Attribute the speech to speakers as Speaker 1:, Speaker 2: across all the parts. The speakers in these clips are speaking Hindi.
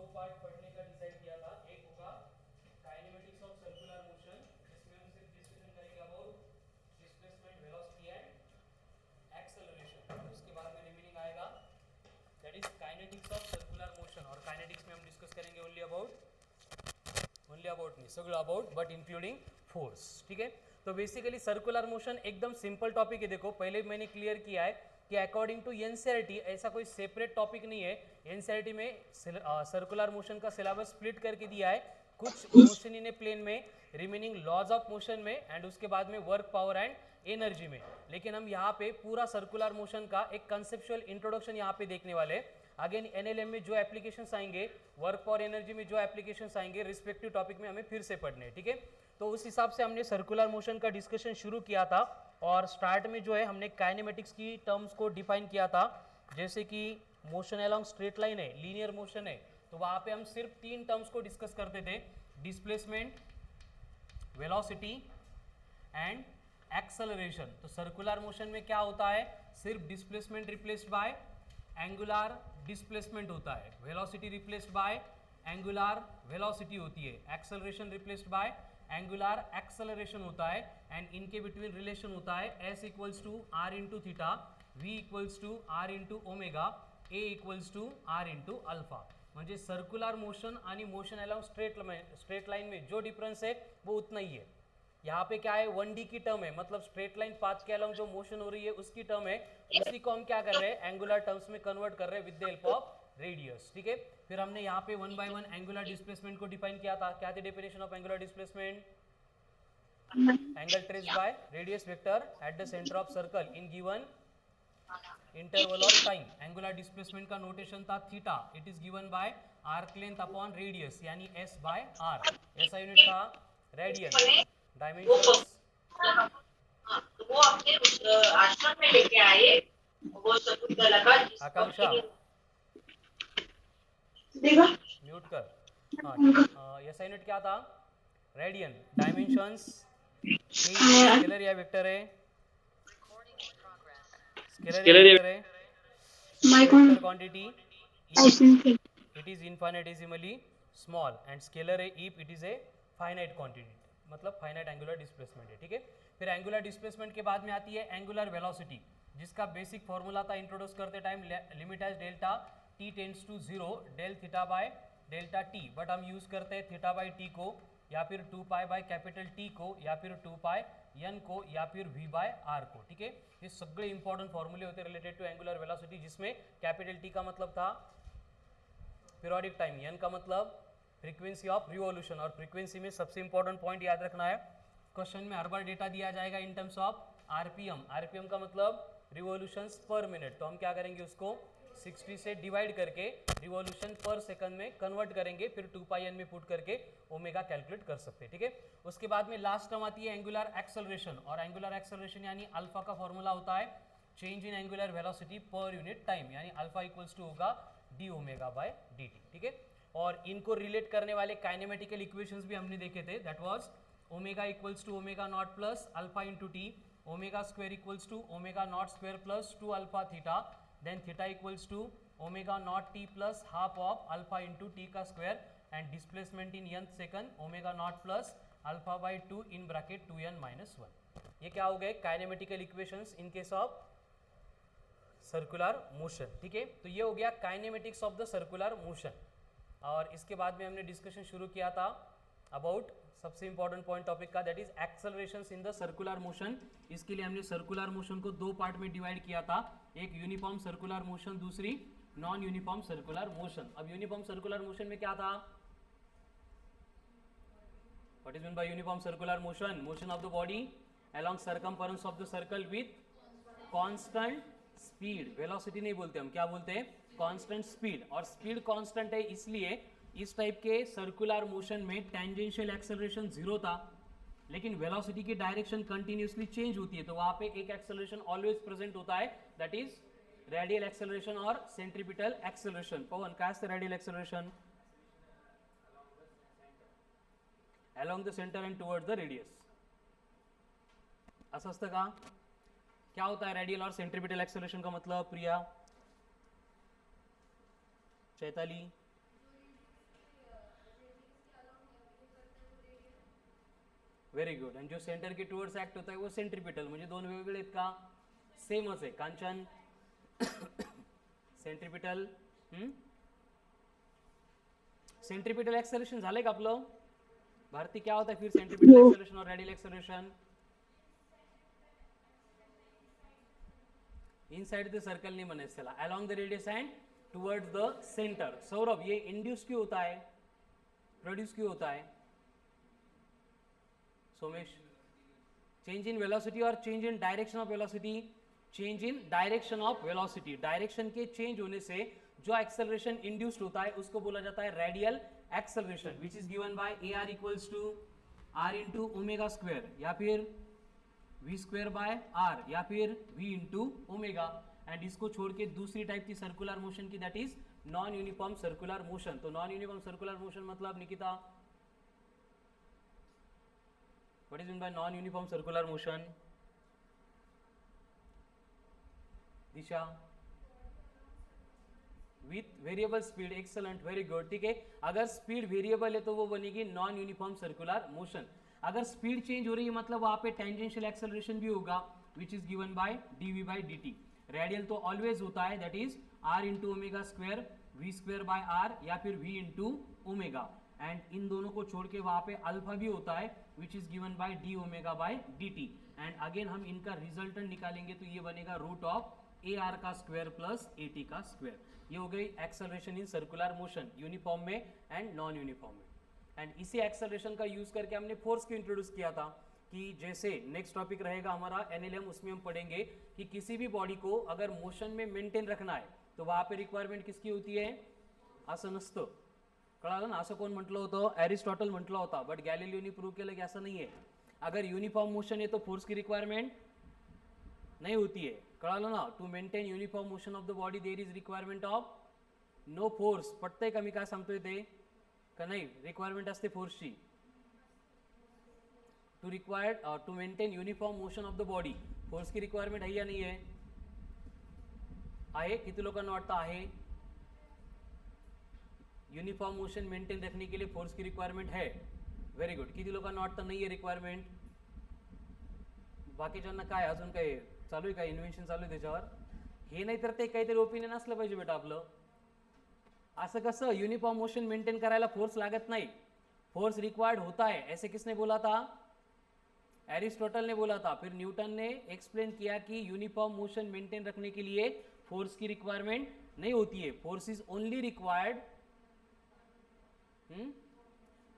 Speaker 1: दो पार्ट पढ़ने का डिसाइड किया था। एक होगा काइनेमेटिक्स ऑफ सर्कुलर मोशन, जिसमें हम सिर्फ डिस्कशन करेंगे about displacement, velocity and acceleration. उसके बाद में रिमेनिंग आएगा that is kinetics of circular motion, और काइनेटिक्स में हम डिस्कस करेंगे ओनली अबाउट नहीं सगळं अबाउट बट इंक्लूडिंग फोर्स। ठीक है, तो बेसिकली सर्कुलर मोशन एकदम सिंपल टॉपिक है। देखो पहले मैंने क्लियर किया है कि अकॉर्डिंग टू एनसीईआरटी ऐसा कोई सेपरेट टॉपिक नहीं है। एनसीईआरटी में सर्कुलर मोशन का सिलेबस स्प्लिट करके दिया है, कुछ मोशन इन ए प्लेन में, रिमेनिंग लॉज ऑफ मोशन में, एंड उसके बाद में वर्क, पावर एंड एनर्जी में। लेकिन हम यहाँ पे पूरा सर्कुलर मोशन का एक कंसेप्चुअल इंट्रोडक्शन यहाँ पे देखने वाले हैं। अगेन एनएलएम में जो एप्लीकेशंस आएंगे, वर्क पावर एनर्जी में जो एप्लीकेशंस आएंगे, रिस्पेक्टिव टॉपिक में हमें फिर से पढ़ने हैं। ठीक है, तो उस हिसाब से हमने सर्कुलर मोशन का डिस्कशन शुरू किया था, और स्टार्ट में जो है हमने काइनेमेटिक्स की टर्म्स को डिफाइन किया था। जैसे कि मोशन अलोंग स्ट्रेट लाइन है, लीनियर मोशन है, तो वहाँ पे हम सिर्फ तीन टर्म्स को डिस्कस करते थे, डिस्प्लेसमेंट, वेलोसिटी एंड एक्सेलरेशन। तो सर्कुलर मोशन में क्या होता है, सिर्फ displacement replaced by angular displacement होता है, velocity replaced by angular velocity होती है, acceleration replaced by angular acceleration होता है, एंड इनके बिटवीन रिलेशन होता है S equals to R into theta, V equals to R into omega, A equals to R into alpha. म्हणजे सर्कुलर मोशन आणि मोशन अलॉन्ग स्ट्रेट लाइन में जो डिफरेंस है वो उतना ही है। यहाँ पे क्या है, 1D की टर्म है, मतलब स्ट्रेट लाइन पाथ के अलॉन्ग जो मोशन हो रही है उसकी टर्म है, उसी को हम क्या कर रहे हैं, एंगुलर टर्म्स में कन्वर्ट कर रहे हैं with the help of radius. ठीक है, फिर हमने यहाँ पे one by one angular displacement को डिफाइन किया था। क्या थी definition of angular displacement, angle trace by radius vector at the centre of circle in given interval of time. Angular displacement का नोटेशन था theta, it is given bye arc length upon radius, यानी एस बाय आर। ऐसा यूनिट था रेडियन, डायमेंशंस,
Speaker 2: वो अपने उस आश्रम में लेके आए, वो शकुंतला का
Speaker 1: आकांक्षा
Speaker 2: देखा
Speaker 1: म्यूट कर। हाँ, ऐसा यूनिट क्या था, रेडियन, डायमेंशंस स्केलर या वेक्टर है, स्केलर या वेक्टर है, vector quantity if it is infinitesimally small and scalar है if it is a finite quantity, मतलब फाइनाइट एंगुलर डिस्प्लेसमेंट है। ठीक है, फिर एंगुलर डिस्प्लेसमेंट के बाद में आती है एंगुलर वेलोसिटी, जिसका बेसिक फॉर्मूला था इंट्रोड्यूस करते time, limit as delta T tends to zero del theta by delta T, but हम यूज करते हैं थीटा बाय टी को, या फिर 2 पाई बाय कैपिटल टी को, या फिर 2 पाई एन को, या फिर वी बाय आर को। ठीक है, ये सगळे इंपॉर्टेंट फॉर्मूले होते रिलेटेड टू एंगुलर वेलोसिटी, जिसमें कैपिटल टी का मतलब था पीरियोडिक टाइम, एन का मतलब फ्रीक्वेंसी ऑफ रिवॉल्यूशन, और फ्रीक्वेंसी में सबसे इंपॉर्टेंट पॉइंट याद रखना है, क्वेश्चन में हर बार डेटा दिया जाएगा इन टर्म्स ऑफ आरपीएम। आरपीएम का मतलब रिवॉल्यूशंस पर मिनट, तो हम क्या करेंगे, उसको 60 से डिवाइड करके रिवॉल्यूशन पर सेकंड में कन्वर्ट करेंगे, फिर 2 पाई एन में पुट करके ओमेगा कैलकुलेट कर सकते हैं। ठीक है, उसके बाद में लास्ट टर्म आती है एंगुलर एक्सेलरेशन, और एंगुलर एक्सेलरेशन यानी अल्फा का फॉर्मूला होता है चेंज इन एंगुलर वेलोसिटी पर यूनिट टाइम, यानी अल्फा इक्वल्स टू होगा D omega by D T. ठीक है, और इनको रिलेट करने वाले काइनेमेटिकल इक्वेशंस भी हमने देखे थे, that was omega equals to omega naught plus alpha into t, omega square equals to omega naught square plus 2 alpha theta, then theta equals to omega naught t plus half of alpha into t का square, and displacement in nth second omega naught plus alpha by 2 in bracket 2n minus 1। ये क्या हो गए, kinematical equations in case of circular motion. ठीक है, तो ये हो गया kinematics of the circular motion. और इसके बाद में हमने डिस्कशन शुरू किया था अबाउट सबसे इंपॉर्टेंट पॉइंट टॉपिक का, that is accelerations in the circular motion. इसके लिए हमने सर्कुलर मोशन को दो पार्ट में डिवाइड किया था, एक यूनिफॉर्म सर्कुलर मोशन, दूसरी नॉन यूनिफॉर्म सर्कुलर मोशन। अब यूनिफॉर्म सर्कुलर मोशन में क्या था, what is mean by uniform circular motion, motion of the body along circumference of the circle with constant speed, velocity नहीं बोलते हम, क्या बोलते हैं, कांस्टेंट स्पीड। और स्पीड कांस्टेंट है इसलिए इस टाइप के सर्कुलर मोशन में टेंजेंशियल एक्सेलरेशन जीरो था, लेकिन वेलोसिटी की डायरेक्शन कंटिन्यूसली चेंज होती है, तो वहां पे एक एक्सेलरेशन ऑलवेज प्रेजेंट होता है, दैट इज रेडियल एक्सेलरेशन और सेंट्रीपिटल एक्सेलरेशन। पवन काय असतं radial acceleration, along the center and towards the radius, असं असतं का, क्या होता है रेडियल और सेंट्रीपिटल एक्सेलरेशन का मतलब, प्रिया, चैताली, व्हेरी गुड. आणि जो सेंटर के टुवर्ड्स ऍक्ट होता है वो सेंट्रीपिटल. म्हणजे दोन वेगवेगळे आहेत का? सेमच आहे. कांचन सेंट्रीपिटल. सेंट्रीपिटल एक्सेलरेशन झालंय का आपलं? भारती क्या होता है फिर सेंट्रीपिटल एक्सेलरेशन और radial acceleration? Inside the circle नहीं बने चला, along the radius and towards the centre. Saurabh ये इंड्यूस क्यों होता है, प्रोड्यूस क्यों होता है? सोमेश, चेंज इन वेलोसिटी और change in direction of velocity. Change in direction of velocity, direction के चेंज होने से जो एक्सेलरेशन इंड्यूस्ड होता है उसको बोला जाता है radial acceleration, which is given by A R equals to R into omega square या फिर v स्क्वायर बाय आर या फिर v इंटू ओमेगा. एंड इसको छोड़ के दूसरी टाइप की सर्कुलर मोशन की that is non uniform circular motion. तो नॉन यूनिफॉर्म सर्कुलर मोशन मतलब Nikita what is mean by non uniform circular motion? Disha with variable speed. Excellent, very good. ठीक है, अगर स्पीड वेरिएबल है तो वो बनेगी नॉन यूनिफॉर्म सर्कुलर मोशन. अगर स्पीड चेंज हो रही है मतलब वहां पे टेंजेंशियल एक्सेलरेशन भी होगा which is given by dv by dt. Radial तो ऑलवेज होता है that is r into omega square v square by R या फिर v इंटू ओमेगा. एंड इन दोनों को छोड़ के वहां पे अल्फा भी होता है विच is given bye d omega by dt. And again हम इनका रिजल्टेंट निकालेंगे तो ये बनेगा रूट ऑफ ए आर का स्क्वायर प्लस ए टी का स्क्वायर. ये हो गई acceleration in circular motion uniform में एंड नॉन यूनिफॉर्म में. एंड इसी एक्सेलरेशन का यूज करके हमने फोर्स को इंट्रोड्यूस किया था कि जैसे नेक्स्ट टॉपिक रहेगा हमारा एनएलएम, उसमें हम पढ़ेंगे कि किसी भी बॉडी को अगर मोशन में मेंटेन रखना है तो वहां पे रिक्वायरमेंट किसकी होती है? असं नसतं, कळालं ना? असं कोण म्हटलं होतं? एरिस्टॉटल म्हटलं होता, बट गॅलिलिओनी प्रूव्ह केलं की असं नाही आहे. अगर यूनिफॉर्म मोशन है तो फोर्स की रिक्वायरमेंट नहीं होती है, कळालं ना? To maintain uniform motion of the body there is requirement of no force. पटतंय का मी काय सांगतोय ते? का नाही? रिक्वायरमेंट असते फोर्सची. To required to maintain uniform motion of the body force की रिक्वायरमेंट है या नहीं है? आहे? किती लोकांना वाटतं आहे? यूनिफॉर्म मोशन मेंटेन रखने के लिए फोर्स की रिक्वायरमेंट है. Very good. किती लोकांना वाटतं नाही आहे रिक्वायरमेंट? बाकीच्यांना काय अजून काय चालू आहे? काय इन्व्हेन्शन चालू आहे त्याच्यावर? हे नाही तर ते काहीतरी ओपिनियन असलं पाहिजे बेटा आपलं. असं कसं? यूनिफॉर्म मोशन मेंटेन करायला फोर्स लागत नाही, फोर्स रिक्वायर्ड होता है. ऐसे किसने बोला था? एरिस्टोटल ने बोला था. फिर न्यूटन ने एक्सप्लेन किया कि यूनिफॉर्म मोशन मेंटेन रखने के लिए फोर्स की रिक्वायरमेंट नहीं होती है. Force is only required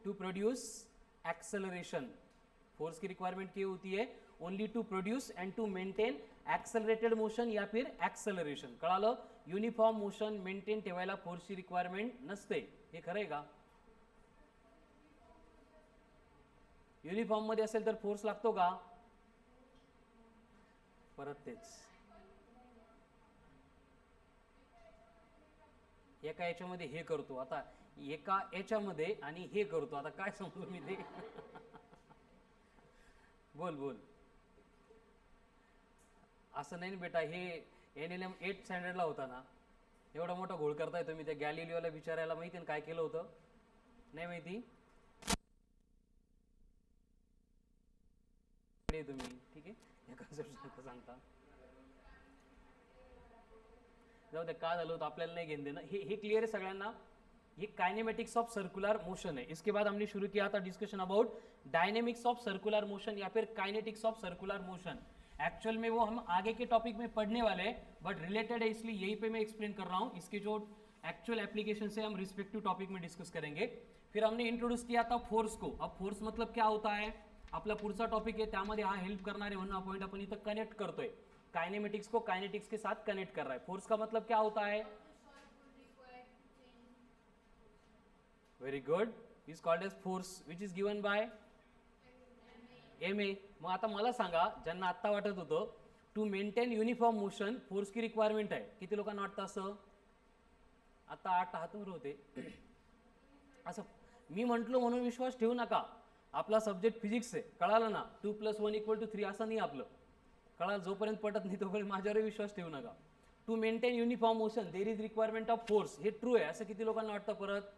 Speaker 1: to produce acceleration. Force की रिक्वायरमेंट क्या होती है? Only to produce and to maintain accelerated motion या फिर एक्सेलरेशन. कळालं? युनिफॉर्म मोशन मेंटेन ठेवायला फोर्सची रिक्वायरमेंट नसते. हे खरं आहे का? युनिफॉर्म मध्ये असेल तर फोर्स लागतो का? परत तेच, एका याच्यामध्ये हे करतो आता, एका याच्यामध्ये आणि हे करतो आता, काय समजू मी ते? बोल बोल. असं नाही बेटा, हे एनएलएम 8 स्टँडर्डला होता ना, एवढा मोठा घोळ करताय तुम्ही. त्या गॅलिलिओला विचारायला माहिती ना काय केलं होतं? नाही माहिती? तुम्ही ठीक आहे या कन्सेप्ट सांगता. जाऊ दे, का झालं होतं आपल्याला नाही घेणं देणं. हे क्लियर है सगळ्यांना? ये काइनेमेटिक्स ऑफ सर्कुलर मोशन है. इसके बाद हमने शुरू किया था discussion about dynamics of circular motion या फिर kinetics of circular motion. Actual में वो हम आगे के टॉपिक में पढ़ने वाले हैं, बट रिलेटेड है इसलिए यहीं पे मैं एक्सप्लेन कर रहा हूँ. इसके जो एक्चुअल एप्लीकेशन से हम रिस्पेक्टिव टॉपिक में डिस्कस करेंगे. फिर हमने इंट्रोड्यूस किया था फोर्स को. अब फोर्स मतलब क्या होता है? आपला पुढचा टॉपिक आहे त्यामध्ये हा हेल्प करणार है म्हणून पॉइंट अपन इथं कनेक्ट करतोय. काइनेमेटिक्स को काइनेटिक्स के साथ कनेक्ट कर रहा है. फोर्स का मतलब क्या होता है? Very good. Is called as force which is given by ma. मग आता मला सांगा, ज्यांना आत्ता वाटत होतं to maintain uniform motion force की रिक्वायरमेंट आहे, किती लोकांना वाटतं असं? आता 8 हातावर होते. असं मी म्हटलो म्हणून विश्वास ठेवू नका. आपला सब्जेक्ट फिजिक्स आहे, कळालं ना? 2 + 1 = 3 असं नाही आपलं, कळालं? जोपर्यंत पटत नाही तोपर्यंत माझ्यावर विश्वास ठेवू नका. To maintain uniform motion there is requirement of force, हे ट्रू आहे असं किती लोकांना वाटतं? परत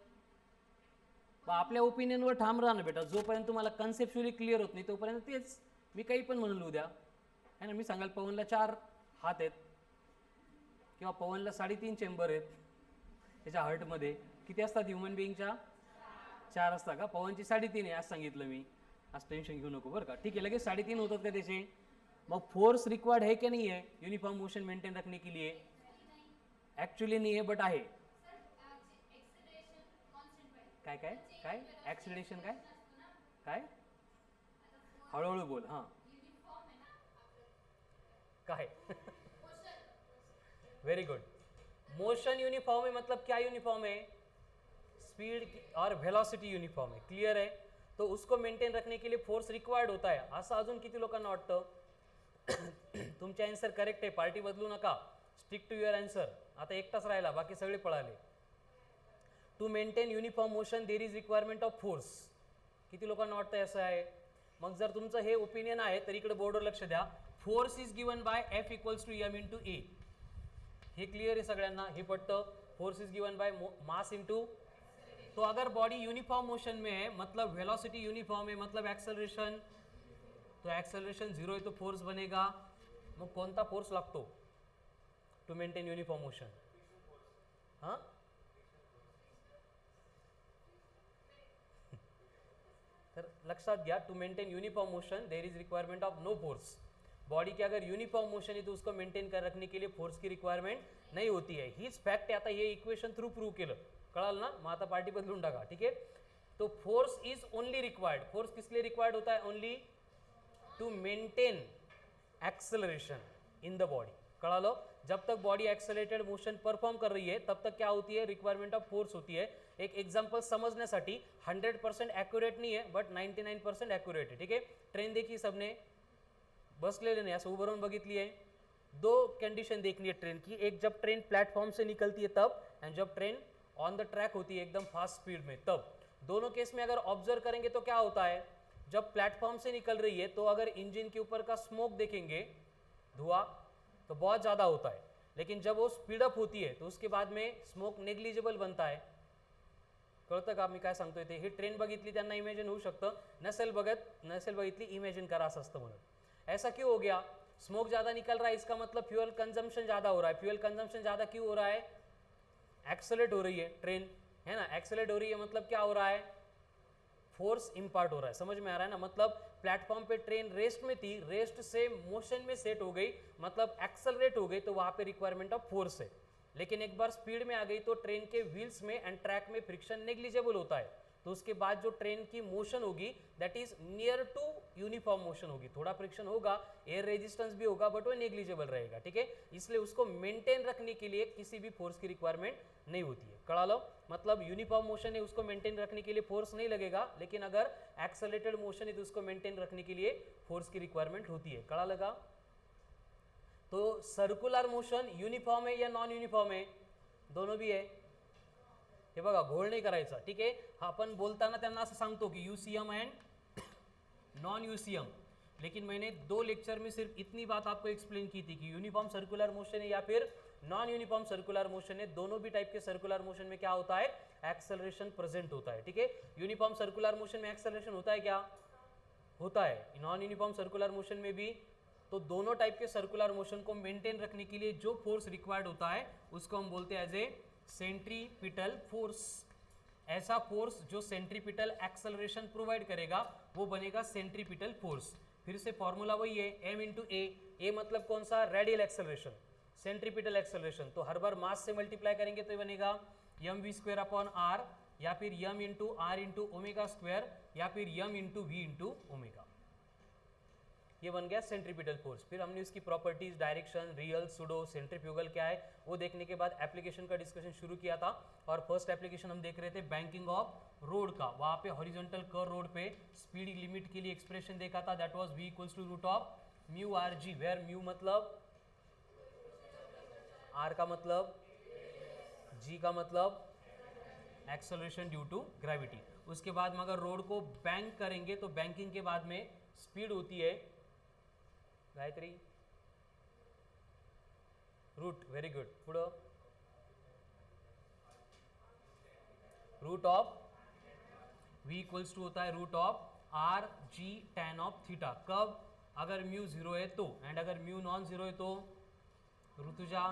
Speaker 1: पण आपल्या ओपिनियनवर ठाम राहा ना बेटा. जोपर्यंत तुम्हाला कन्सेप्च्युअली क्लिअर होत नाही तोपर्यंत तेच मी काही पण म्हणून उद्या आहे ना. मी सांगाल पवनला 4 हात आहेत किंवा पवनला 3.5 चेंबर आहेत त्याच्या हार्टमध्ये. किती असतात ह्युमन बिईंगच्या? 4 असतात का? पवनची 3.5 आहे असं सांगितलं मी. आज टेन्शन घेऊ नको बरं का. ठीक है, लगेच 3.5 होतात का त्याचे? मग फोर्स रिक्वायर्ड है क्या नहीं है यूनिफॉर्म मोशन मेंटेन रखने के लिए? एक्चुअली नहीं है बट आहे. काय काय काय ॲक्सिलेरेशन काय काय? हळूहळू बोल. हां काय? Very good. मोशन यूनिफॉर्म है मतलब क्या यूनिफॉर्म है? स्पीड और वेलोसिटी यूनिफॉर्म है. क्लियर है? तो उसको मेंटेन रखने के लिए फोर्स रिक्वायर्ड होता है असं अजून किती लोकांना वाटतं? तुमचे आन्सर करेक्ट आहे. पार्टी बदलू नका. Stick to your answer. आता एकटाच राहिला, बाकी सगळे पळाले. To maintain uniform motion there is requirement of force. किती लोकांना वाटतं असं आहे? मग जर तुमचं हे ओपिनियन आहे तर इकडे बोर्डवर लक्ष द्या. Force is given by F equals to M into a. हे क्लियर आहे सगळ्यांना? हे पटतं? Force is given by mass into. तो अगर बॉडी यूनिफॉर्म मोशन में है मतलब वेलोसिटी यूनिफॉर्म है मतलब एक्सेलरेशन, तो एक्सेलरेशन 0 है तो फोर्स बनेगा. मग कोणता फोर्स लागतो टू मेंटेन युनिफॉर्म मोशन? हां तर लक्षात घ्या, to maintain uniform motion there is requirement of no force. Body की अगर यूनिफॉर्म मोशन है तो उसको मेंटेन कर रखने के लिए फोर्स की रिक्वायरमेंट नहीं होती है. हीच फॅक्ट आहे. आता हे इक्वेशन थ्रू प्रूव्ह केलं, कळाल ना? मग आता पार्टी बदलून टाका. ठीक है, तो force is only required. Force किस लिए रिक्वायर्ड होता है? Only to maintain acceleration in the body. कड़ा लो? जब तक बॉडी एक्सेलरेटेड मोशन परफॉर्म कर रही है तब तक क्या होती है? रिक्वायरमेंट ऑफ फोर्स होती है. एक एग्जांपल समझण्यासाठी 100% ॲक्युरेट नाही आहे बट 99% ॲक्युरेट आहे. ठीक आहे, ट्रेन देखी सबने बसलेले नाही, असं उभं राहून बघितली आहे. 2 कंडीशन देखनी है ट्रेन की. एक जब ट्रेन प्लेटफॉर्म से निकलती है तब, एंड जब ट्रेन ऑन द ट्रैक होती है एकदम फास्ट स्पीड में तब. दोनों केस में अगर ऑब्जर्व करेंगे तो क्या होता है? जब प्लेटफॉर्म से निकल रही है तो अगर इंजन के ऊपर का स्मोक देखेंगे, धुआं, तो बहुत ज़्यादा होता है. लेकिन जब वो स्पीडअप होती है तो उसके बाद में स्मोक नेग्लिजिबल बनता है. कळतं का मी काय सांगतोय ते? ही ट्रेन बघितली त्यांना इमेजिन होऊ शकतं. नसेल बघितली इमेजिन करा असं असतं म्हणून. ऐसा क्यों हो गया? स्मोक ज़्यादा निकल रहा है इसका मतलब फ्यूल कंजम्पशन ज़्यादा हो रहा है. फ्यूल कंजम्पशन ज़्यादा क्यों हो रहा है? एक्सेलरेट हो रही है ट्रेन, है ना? एक्सेलरेट हो रही है मतलब क्या हो रहा है? फोर्स इम्पार्ट हो रहा है. समझ में आ रहा है ना? मतलब प्लेटफॉर्म पे ट्रेन रेस्ट में थी, रेस्ट से मोशन में सेट हो गई मतलब एक्सेलरेट हो गई, तो वहाँ पे रिक्वायरमेंट ऑफ फोर्स है. लेकिन एक बार स्पीड में आ गई तो ट्रेन के व्हील्स में एंड ट्रैक में फ्रिक्शन नेग्लिजिबल होता है. तो उसके बाद जो ट्रेन की मोशन होगी that is near to uniform motion होगी. थोड़ा फ्रिक्शन होगा, एयर रेजिस्टेंस भी होगा बट वो नेग्लिजिबल रहेगा. ठीक है, इसलिए उसको मेंटेन रखने के लिए किसी भी फोर्स की रिक्वायरमेंट नहीं होती है. कड़ा लो? मतलब यूनिफॉर्म मोशन है उसको मेंटेन रखने के लिए फोर्स नहीं लगेगा, लेकिन अगर एक्सेलरेटेड मोशन है तो उसको मेंटेन रखने के लिए फोर्स की रिक्वायरमेंट होती है. कड़ा लगा? तो सर्कुलर मोशन यूनिफॉर्म है या नॉन यूनिफॉर्म है? दोनों भी है. हे बघा, घोळ नाही करायचा. ठीक आहे, आपण बोलताना त्यांना असं सांगतो की यूसीएम एंड नॉन यूसीएम. लेकिन मैंने 2 लेक्चर में सिर्फ इतनी बात आपको एक्सप्लेन की थी कि यूनिफॉर्म सर्कुलर मोशन है या फिर नॉन यूनिफॉर्म सर्कुलर मोशन है. दोनों भी टाइप के सर्कुलर मोशन में क्या होता है? एक्सेलरेशन प्रेजेंट होता है. ठीक है, यूनिफॉर्म सर्कुलर मोशन में एक्सेलरेशन होता है क्या? होता है. नॉन यूनिफॉर्म सर्कुलर मोशन में भी. तो दोनों टाइप के सर्कुलर मोशन को मेंटेन रखने के लिए जो फोर्स रिक्वायर्ड होता है उसको हम बोलते हैं एज ए सेंट्रीपिटल फोर्स. ऐसा फोर्स जो सेंट्रीपिटल एक्सेलरेशन प्रोवाइड करेगा वो बनेगा सेंट्रीपिटल फोर्स. फिर से फॉर्मूला वही है, m इंटू ए मतलब कौन सा? Radial acceleration, centripetal acceleration. तो हर बार मास से मल्टीप्लाई करेंगे तो ये बनेगा mv² अपॉन r, या फिर m into r into omega square, या फिर m into v into omega. ये बन गया सेंट्रीपिटल फोर्स. फिर हमने उसकी properties, direction, real, pseudo, centrifugal क्या है वो देखने के बाद एप्लीकेशन का डिस्कशन शुरू किया था. और फर्स्ट एप्लीकेशन हम देख रहे थे बैंकिंग ऑफ रोड का. वहाँ पे हॉरिजॉन्टल कर्व रोड पे स्पीड लिमिट के लिए एक्सप्रेशन देखा था, that was v equals to root of mu r g, where mu मतलब r का मतलब, g का मतलब एक्सेलरेशन ड्यू टू ग्रेविटी. उसके बाद में अगर रोड को बैंक करेंगे तो बैंकिंग के बाद में स्पीड होती है गायत्री, रूट. Very good. पुढं root of v equals to होता है root of r g tan of theta. कब? अगर म्यू 0 है तो, एंड अगर म्यू नॉन 0 है तो ऋतुजा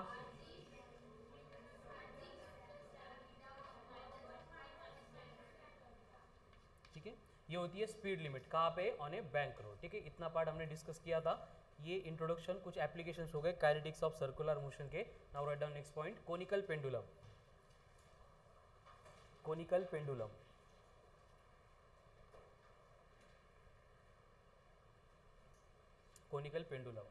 Speaker 1: ठीक है। ये होती है स्पीड लिमिट कहाँ पे? On A bank road. ठीक है, इतना पार्ट हमने डिस्कस किया था। ये इंट्रोडक्शन, कुछ एप्लीकेशंस हो गए काइनेटिक्स ऑफ सर्कुलर मोशन के। Now right down next point, conical pendulum. Conical pendulum, conical pendulum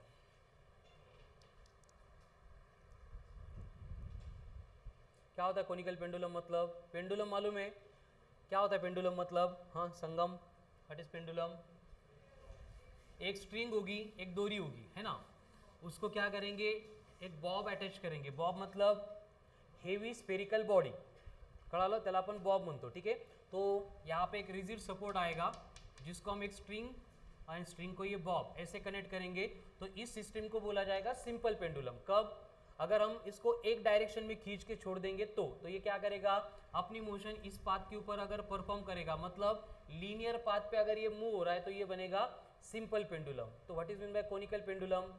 Speaker 1: क्या होता है? कोनिकल पेंडुलम मतलब, पेंडुलम मालूम है क्या होता है? पेंडुलम मतलब, हाँ संगम, व्हाट इज पेंडुलम? एक स्ट्रिंग होगी, एक डोरी होगी, है ना, उसको क्या करेंगे? एक बॉब अटॅच करेंगे। बॉब मतलब हेवी स्पेरिकल बॉडी, कळालं? त्याला आपण बॉब म्हणतो। ठीक है, तो यहाँ पे एक रिजिड सपोर्ट आएगा जिसको हम एक स्ट्रिंग और स्ट्रिंग को ये बॉब ऐसे कनेक्ट करेंगे, तो इस सिस्टम को बोला जाएगा सिंपल पेंडुलम। कब? अगर हम इसको एक डायरेक्शन में खींच के छोड़ देंगे तो ये क्या करेगा? अपनी मोशन इस पाथ के ऊपर अगर परफॉर्म करेगा, मतलब लीनियर पाथ पे अगर ये मूव हो रहा है तो ये बनेगा सिंपल पेंडुलम। तो what is mean by conical pendulum?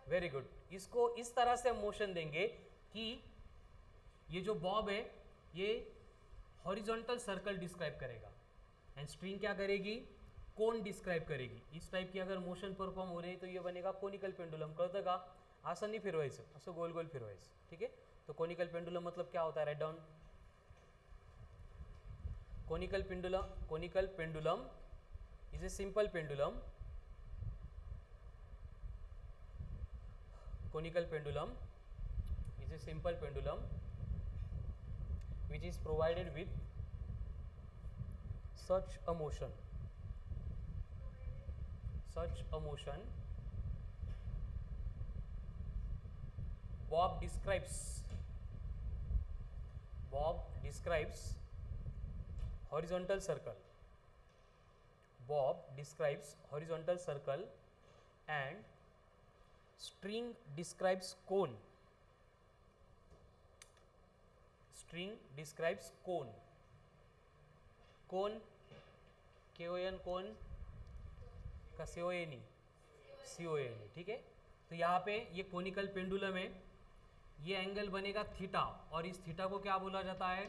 Speaker 1: Very good. इसको इस तरह से हम मोशन देंगे कि ये जो बॉब है ये हॉरिजॉन्टल सर्कल डिस्क्राइब करेगा एंड स्ट्रिंग क्या करेगी? कोन डिस्क्राइब करेगी। इस टाइप की अगर मोशन परफॉर्म हो रही है तो ये बनेगा कोनिकल पेंडुलम। कळतं का? असं नाही फिरवायचं, असं गोल गोल फिरवायचं। ठीक है, तो कोनिकल पेंडुलम मतलब क्या होता है? Write down, conical pendulum is a simple pendulum. Conical pendulum is a simple pendulum which is provided with such a motion Bob describes horizontal circle. Bob describes horizontal circle and string describes cone. String describes cone. Cone, K-O-N, cone का C-O-N-E, C-O-N-E। ठीक है, तो यहाँ पे ये कोनिकल पेंडुलम है, ये एंगल बनेगा थीटा, और इस थीटा को क्या बोला जाता है?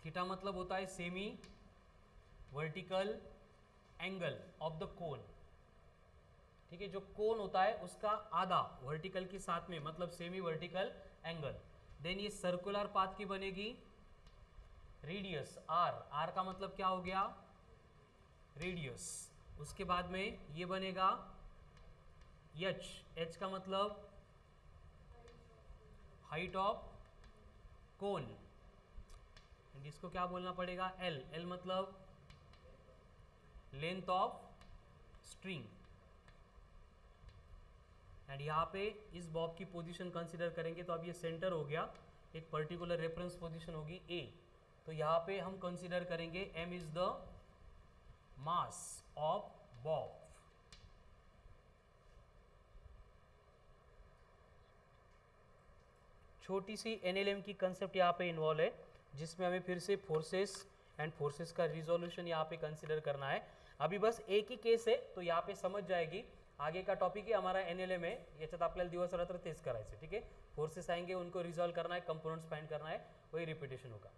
Speaker 1: थीटा मतलब होता है semi vertical angle of the cone. ठीक है, जो कोन होता है उसका आधा वर्टिकल के साथ में, मतलब सेमी वर्टिकल एंगल। देन ये सर्कुलर पाथ की बनेगी रेडियस आर। आर का मतलब क्या हो गया? रेडियस। उसके बाद में ये बनेगा एच। एच का मतलब हाइट ऑफ कोन, इसको क्या बोलना पड़ेगा? एल। एल मतलब लेंथ ऑफ स्ट्रिंग। एंड यहाँ पे इस बॉब की पोजीशन कंसीडर करेंगे, तो अब ये सेंटर हो गया, एक पर्टिकुलर रेफरेंस पोजीशन होगी ए। तो यहाँ पे हम कंसीडर करेंगे m is the mass of bob. छोटी सी एनएलएम की कंसेप्ट यहाँ पे इन्वॉल्व है, जिसमें हमें फिर से फोर्सेस का रिजोल्यूशन यहाँ पे कंसीडर करना है। अभी बस एक ही केस है, तो यहाँ पे समझ जाएगी। आगे का टॉपिक है हमारा एनएलएम है, याच्यात आपल्याला दिवस रात्र तेच करायचं। ठीक है, फोर्सेस आएंगे, उनको रिजॉल्व करना है, कंपोनेंट्स फाइंड करना है, वही रिपीटेशन होगा।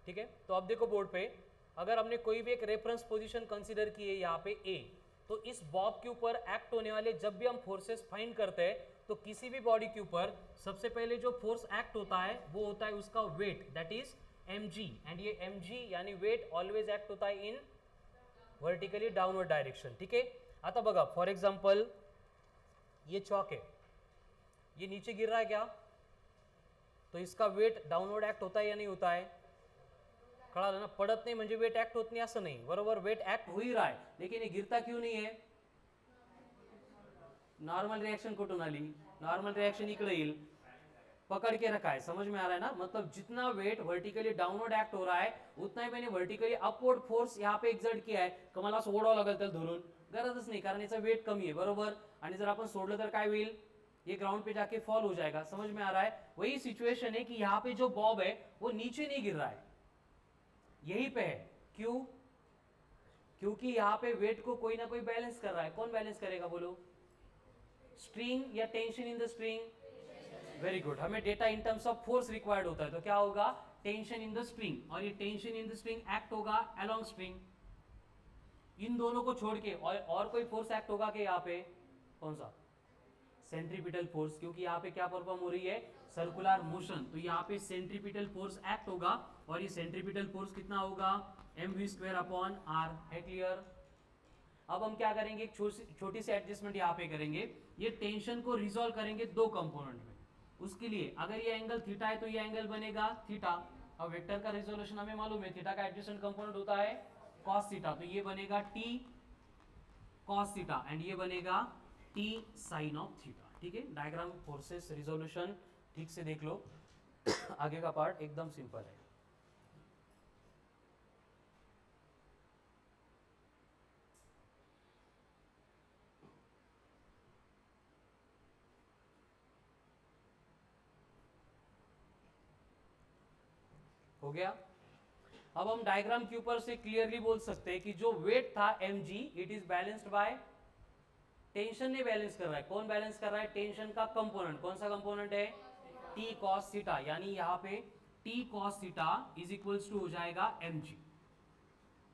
Speaker 1: ठीक है, तो अब देखो बोर्ड पे, अगर हमने कोई भी एक रेफरेंस पोजीशन कंसीडर की है यहाँ पे ए, तो इस बॉब के ऊपर एक्ट होने वाले जब भी हम फोर्सेस फाइंड करते हैं, तो किसी भी बॉडी के ऊपर सबसे पहले जो फोर्स एक्ट होता है वो होता है उसका weight, that is mg। And ये mg यानी वेट ऑलवेज एक्ट होता है इन वर्टिकली डाउनवर्ड डायरेक्शन। ठीक है, आता बघा फॉर एग्जांपल ये चॉक है, ये नीचे गिर रहा है क्या? तो इसका वेट डाउनवर्ड एक्ट होता है या नहीं होता है? कळालं ना, पडत नाही म्हणजे वेट एक्ट होत नाही असं नाही, बरोबर? वेट एक्ट हो ही रहा है, लेकिन ये गिरता क्यों नहीं है? नॉर्मल रिएक्शन कुठून आली? नॉर्मल रिएक्शन इकडे येईल, पकड़ के रखा है। समझ में आ रहा है ना? मतलब जितना वेट वर्टिकली डाउनवर्ड एक्ट हो रहा है, उतना ही मैंने वर्टिकली अपवर्ड फोर्स यहाँ पे एक्सर्ट किया है। का मला सोडावं लागेल त्याला धरून? गरजच नाही, कारण याचा वेट कमी आहे, बरोबर? आणि जर आपण सोडलं तर काय होईल? ये ग्राउंड पे जाके फॉल हो जाएगा। समझ में आ रहा है? वही सिचुएशन है कि यहाँ पे जो बॉब है वो नीचे नहीं गिर रहा है, यहीं पे है। क्यों? क्योंकि यहाँ पे वेट को कोई ना कोई बैलेंस कर रहा है। कौन बैलेंस करेगा बोलो? स्ट्रिंग या tension in the string? Very good. हमें data in terms of force required होता है, तो क्या होगा? टेंशन इन द स्ट्रिंग, और ये tension in the string act होगा अलोंग स्ट्रिंग। इन दोनों को छोड़ के और कोई फोर्स एक्ट होगा कि यहाँ पे? कौन सा? सेंट्रीपिटल फोर्स, क्योंकि यहाँ पे क्या परफॉर्म हो रही है? Circular motion. तो यहाँ पे सेंट्रीपिटल फोर्स एक्ट होगा, और ये सेंट्रीपिटल फोर्स कितना होगा? mv² upon are. है क्लियर? अब हम क्या करेंगे? एक छोटी सी एडजस्टमेंट यहाँ पे करेंगे। ये टेंशन को रिजॉल्व करेंगे दो कंपोनेंट में। उसके लिए अगर ये एंगल थीटा है तो ये एंगल बनेगा थीटा। अब वेक्टर का रिजोल्यूशन हमें मालूम है, थीटा का एडजेसेंट कंपोनेंट होता है cos थीटा, तो ये बनेगा t cos थीटा एंड ये बनेगा t sin ऑफ थीटा। ठीक है? डायग्राम, फोर्सेस, रिजोल्यूशन ठीक से देख लो। आगे का पार्ट एकदम सिंपल है। हो गया? अब हम डायग्राम के ऊपर से क्लियरली बोल सकते हैं कि जो वेट था mg, it is balanced by tension ने बैलेंस कर रहा है। कौन बैलेंस कर रहा है? टेंशन का कंपोनेंट। कौन सा कंपोनेंट है? t cos theta. यानी यहाँ पे t cos theta is equals to हो जाएगा mg।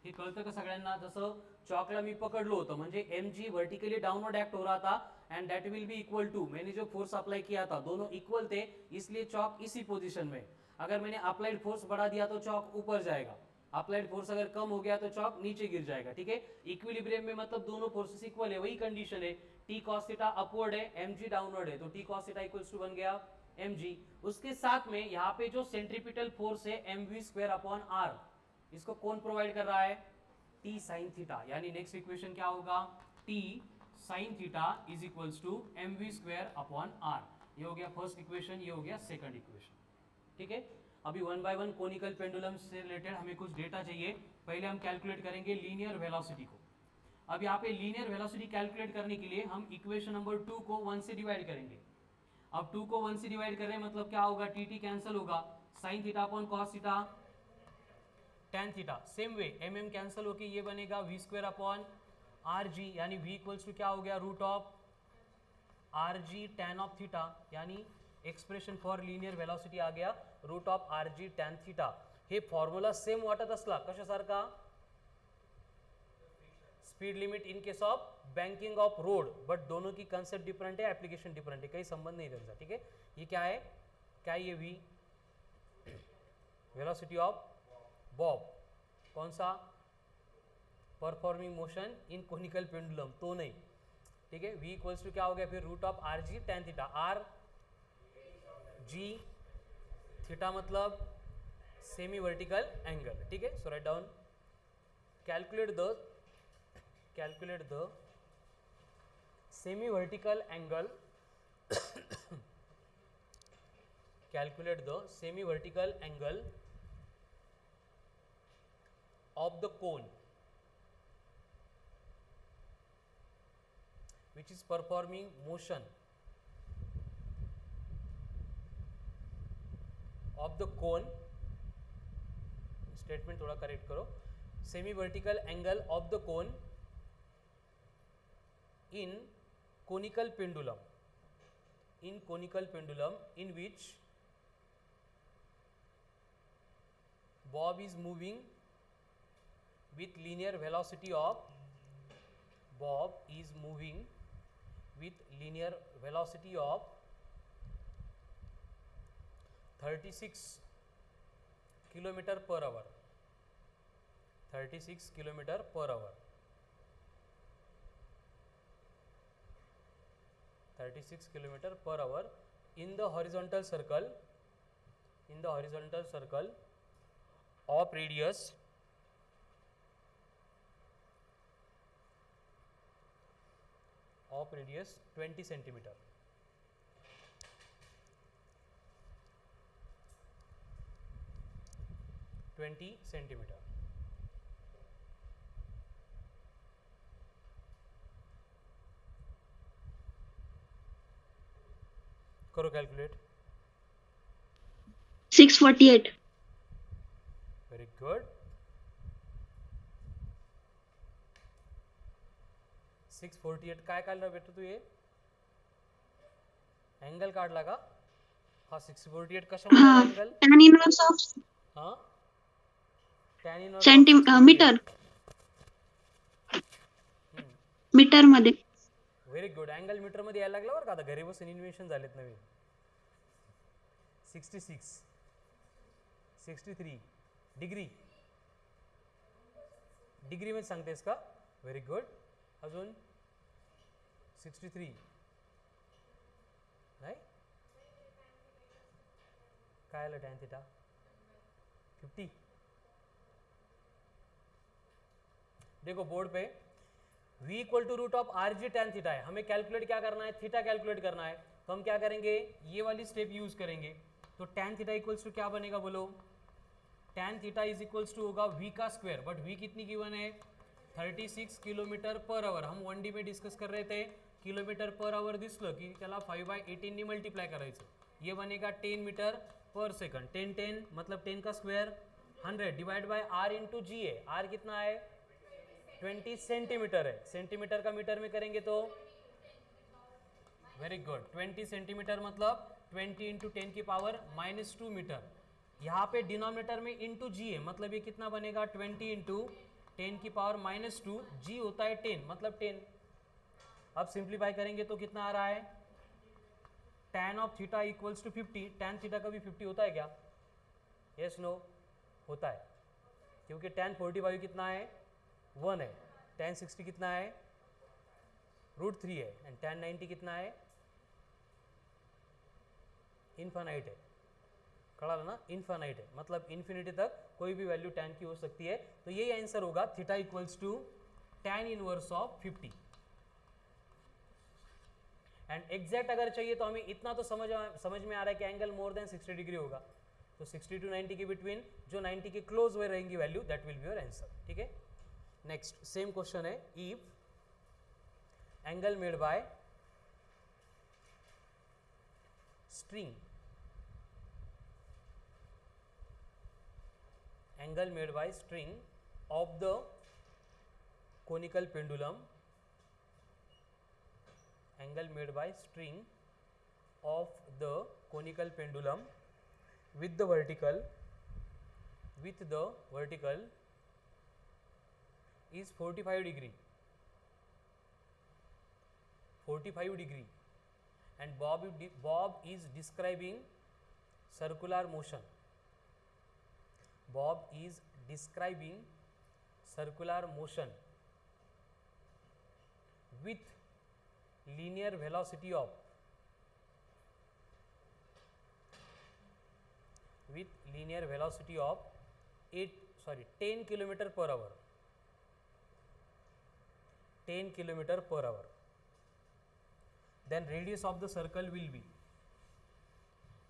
Speaker 1: हे कळतं का सगळ्यांना? जसं चॉकला मी पकडलो होतं, म्हणजे mg वर्टिकली डाउनवर्ड एक्ट हो रहा था and that will be equal to, मैंने जो फोर्स अप्लाई किया था दोनों इक्वल थे, इसलिए चॉक इसी पोजीशन में। अगर मैंने अप्लाइड फोर्स बढ़ा दिया तो चॉक ऊपर जाएगा, अप्लाइड फोर्स अगर कम हो गया तो चॉक नीचे गिर जाएगा। ठीक है? इक्विलिब्रियम में मतलब दोनों फोर्सेस इक्वल है, वही कंडीशन है। t cos थीटा अपवर्ड है, mg डाउनवर्ड है, तो t cos theta equals to बन गया mg। उसके साथ में यहाँ पे जो सेंट्रीपिटल फोर्स है mv² अपॉन r, इसको कौन प्रोवाइड कर रहा है? t sin theta. यानी नेक्स्ट इक्वेशन क्या होगा? t sin theta is equals to mv² upon r। ये हो गया फर्स्ट इक्वेशन, ये हो गया सेकंड इक्वेशन। ठीक है? अभी one by one conical pendulum से रिलेटेड हमें कुछ डेटा चाहिए। पहले हम कैलकुलेट करेंगे लीनियर वेलोसिटी को। अब यहाँ पे लीनियर वेलोसिटी कैलकुलेट करने के लिए हम इक्वेशन नंबर 2 को 1 से डिवाइड करेंगे। अब 2 को 1 से डिवाइड कर रहे हैं मतलब क्या होगा? टी कैंसिल होगा, sine theta upon cos theta, tan theta. Same way mm cancel होके ये बनेगा v² अपॉन आर जी, यानी v इक्वल्स टू क्या हो गया? Root of r g tan of theta. यानी एक्सप्रेशन फॉर लिनियर वेलोसिटी आ गया root of r g tan theta. हे फॉर्म्युला सेम वाटत असला कशासारखा? Speed limit in case of banking of road, but दोनों की कंसेप्ट डिफरेंट है, एप्लीकेशन डिफरेंट है, कहीं संबंध नहीं रहता। ठीक है? ये क्या है? क्या ये v वेलोसिटी ऑफ बॉब, कौन सा? Performing motion in conical pendulum, तो नहीं। ठीक है? v इक्वल्स टू क्या हो गया फिर? Root of r g tan theta. R g theta मतलब सेमी वर्टिकल एंगल। ठीक है? So right down, calculate the semi vertical angle calculate the semi vertical angle of the cone which is performing motion of the cone, statement थोड़ा करेक्ट करो, semi vertical angle of the cone in conical pendulum in which bob is moving with linear velocity of 36 kilometre per hour 36 kilometre per hour 36 kilometre per hour in the horizontal circle of radius 20 centimeter. करो कैलकुलेट।
Speaker 3: 648.
Speaker 1: Very good. 648 काय काढलं बेटा तू? हे अँगल काढला का? हा 648 कशामध्ये
Speaker 3: हाँ,
Speaker 1: आला अँगल?
Speaker 3: tan inverse of
Speaker 1: हा tan इनवर्स ऑफ 648
Speaker 3: मीटर मध्ये.
Speaker 1: Very good. अँगल मीटर मध्ये यायला लागला बरं का, आता घरी बसून इन्व्हेन्शन झालेत नवीन. 66 63 डिग्री डिग्री मध्ये सांगतेस का? Very good. अजून 63 नाही काय आलं tan थीटा? 50. देखो बोर्ड पे v equal to root of r g tan theta है. हमें कैलकुलेट क्या करना है? थीटा कैलकुलेट करना है. तो हम क्या करेंगे? ये वाली स्टेप यूज करेंगे. तो टैन थीटा इक्वल्स टू क्या बनेगा बोलो? Tan theta is equals to होगा v का स्क्वायर. बट v कितनी गिवन है? 36 किलोमीटर पर आवर. हम 1D में डिस्कस कर रहे थे. किलोमीटर पर आवर दिसलं की त्याला 5/18 ने मल्टीप्लाय करायचं. ये बनेगा 10 मीटर पर सेकंड. 10 मतलब 10 का square 100 divide by r into g है. r कितना है? 20 सेंटीमीटर है. सेंटीमीटर का मीटर में करेंगे तो वेरी गुड 20 सेंटीमीटर मतलब 20 इंटू 10 की पावर -2 मीटर. यहाँ पे डिनोमिनेटर में इंटू जी है मतलब ये कितना बनेगा? 20 इंटू 10 की पावर -2. जी होता है 10 मतलब 10. अब सिंप्लीफाई करेंगे तो कितना आ रहा है? tan of theta equals to 50. tan theta का भी 50 होता है क्या? यस नो होता है क्योंकि tan 45 कितना है? 1 है. tan 60 कितना है? √3 है. एंड tan 90 कितना है? इन्फानाइट है. कड़ा ना? इन्फानाइट है मतलब इन्फिनिटी तक कोई भी वैल्यू tan की हो सकती है. तो यही आंसर होगा theta equals to tan inverse of 50. And exact अगर चाहिए तो हमें इतना तो समझ में आ रहा है कि एंगल मोर देन 60 डिग्री होगा. तो 60 टू 90 के बिटवीन जो 90 के क्लोज हुए रहेंगी value that will be your answer. ठीक है. नेक्स्ट सेम क्वेश्चन है. If angle made by string angle made by string of the conical pendulum, angle made by string of the conical pendulum with the vertical is 45 degree and Bob is describing circular motion. Bob is describing circular motion with linear velocity of 10 kilometer per hour. 10 kilometer per hour. Then radius of the circle will be.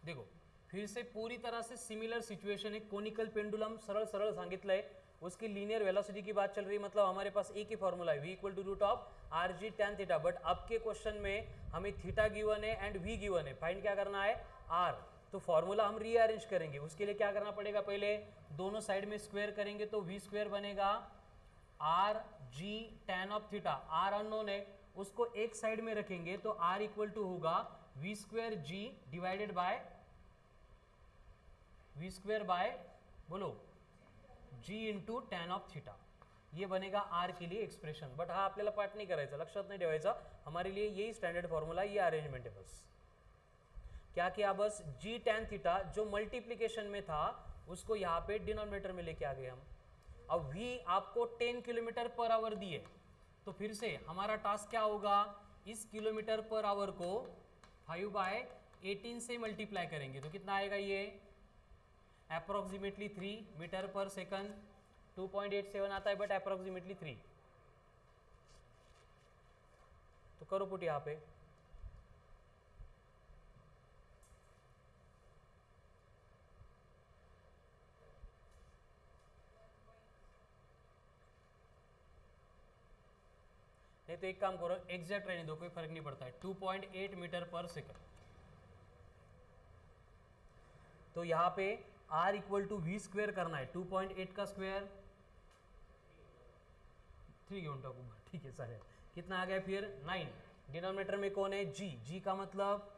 Speaker 1: देखो फिर से पूरी तरह से सिमिलर सिचुएशन है. कोनिकल पेंडुलम सरल सांगितलंय. उसकी लीनियर वेलोसिटी की बात चल रही है मतलब हमारे पास एक ही फॉर्मूला है v equal to root of r g tan theta. But अब के क्वेश्चन में हमें थीटा गिवन है एंड v गिवन है. फाइंड क्या करना है? r. तो फॉर्मूला हम रीअरेंज करेंगे. उसके लिए क्या करना पड़ेगा? पहले दोनों साइड में स्क्वायर करेंगे तो v स्क्वायर बनेगा r g tan of theta. r unknown है उसको एक साइड में रखेंगे तो r इक्वल टू होगा v square g divided by v square by बोलो g into tan of theta. ये बनेगा r के लिए एक्सप्रेशन. बट हा आपल्याला पाठ नहीं करायचा, लक्षात नहीं ठेवायचा. हमारे लिए यही स्टैंडर्ड फॉर्मूला, ये अरेंजमेंट है. बस क्या किया? बस g टैन थीटा जो मल्टीप्लीकेशन में था उसको यहाँ पे डिनोमिनेटर में लेके आ गए हम. अब v आपको 10 किलोमीटर पर आवर दिए तो फिर से हमारा टास्क क्या होगा? इस किलोमीटर पर आवर को 5/18 से मल्टीप्लाई करेंगे तो कितना आएगा? ये अप्रोक्सीमेटली 3 मीटर पर सेकंड. 2.87 आता है बट अप्रोक्सीमेटली 3. तो करो पुट यहाँ पे. नहीं तो एक काम करो, एग्जैक्ट रहने दो, कोई फर्क नहीं पड़ता है. 2.8 मीटर पर सेकंड. तो यहाँ पे r equal to v square करना है, 2.8 का स्क्वेयर 3 घंटा को, ठीक है सर है। कितना आ गया फिर 9। डिनोमिनेटर में कौन है g, g का मतलब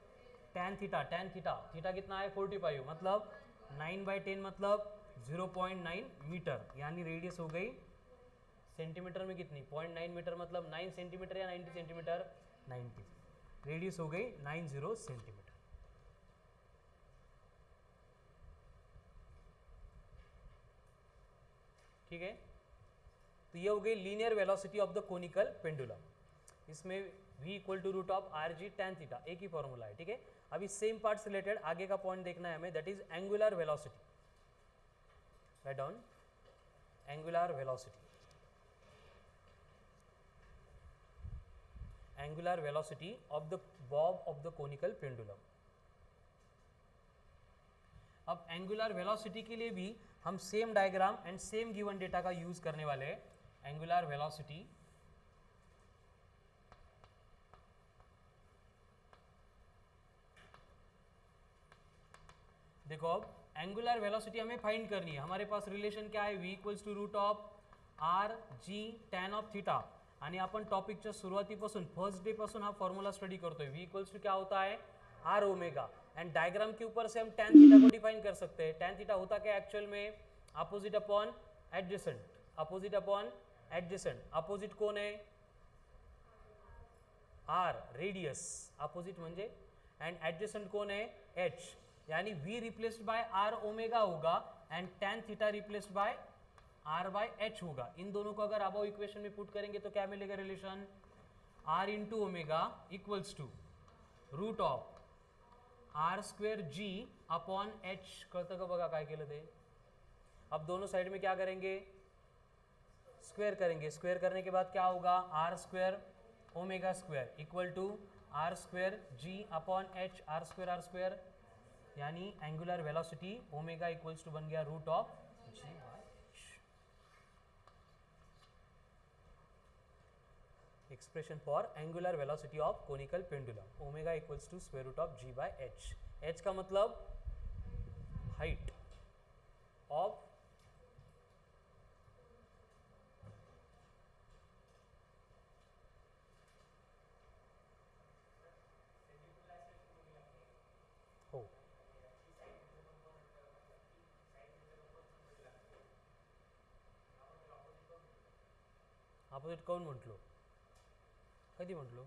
Speaker 1: tan theta, tan theta, theta कितना है 45, मतलब 9/10 मतलब 0.9 मीटर, यानी रेडियस हो गई सेंटीमीटर में कितनी 0.9 मीटर, मतलब 9 सेंटीमीटर या 90 सेंटीमीटर, 90, रेडियस हो गई 90 सेंटीमीटर। ठीक है, तो ये हो गई linear velocity of the conical pendulum. इसमें v equal to root of r g tan theta, एक ही फॉर्मूला है। ठीक है, अभी सेम पार्ट से रिलेटेड आगे का पॉइंट देखना है हमें, that is angular velocity. Write down angular velocity, angular velocity of the Bob of the conical pendulum. अब एंगुलर वेलोसिटी के लिए भी हम same diagram and same given data का यूज करने वाले हैं। एंगुलर वेलोसिटी देखो, अब एंगुलर वेलोसिटी हमें फाइंड करनी है। हमारे पास रिलेशन क्या है, v equals to root of r g tan of theta, आणि आपण टॉपिकच्या सुरुवातीपासून फर्स्ट डे पासून हा फॉर्मूला स्टडी करतोय। v इक्वल्स टू क्या होता है आर ओमेगा, एंड डायग्राम के ऊपर से हम टैन थीटा को डिफाइन कर सकते हैं। टैन थीटा होता क्या एक्चुअल में, opposite upon adjacent, opposite upon adjacent. Opposite कौन है आर, रेडियस अपोजिट म्हणजे, एंड एडजेसेंट कौन है एच, यानी v replaced by r omega होगा and tan theta replaced by r by h होगा। इन दोनों को अगर अबव इक्वेशन में पुट करेंगे तो क्या मिलेगा relation, r into omega equals to root of r square g upon h. कळतं का बघा काय केलं ते। अब दोनों साइड में क्या करेंगे, स्क्वेयर करेंगे। स्क्वेयर करने के बाद क्या होगा, r square omega square equal to r square g upon h, r square, यानी angular velocity omega equals to बन गया root of g by h. Expression for angular velocity of conical pendulum, omega equals to square root of g by h. H का मतलब हाइट ऑफ हो, अपोजिट कोण म्हटलो, कधी म्हटलो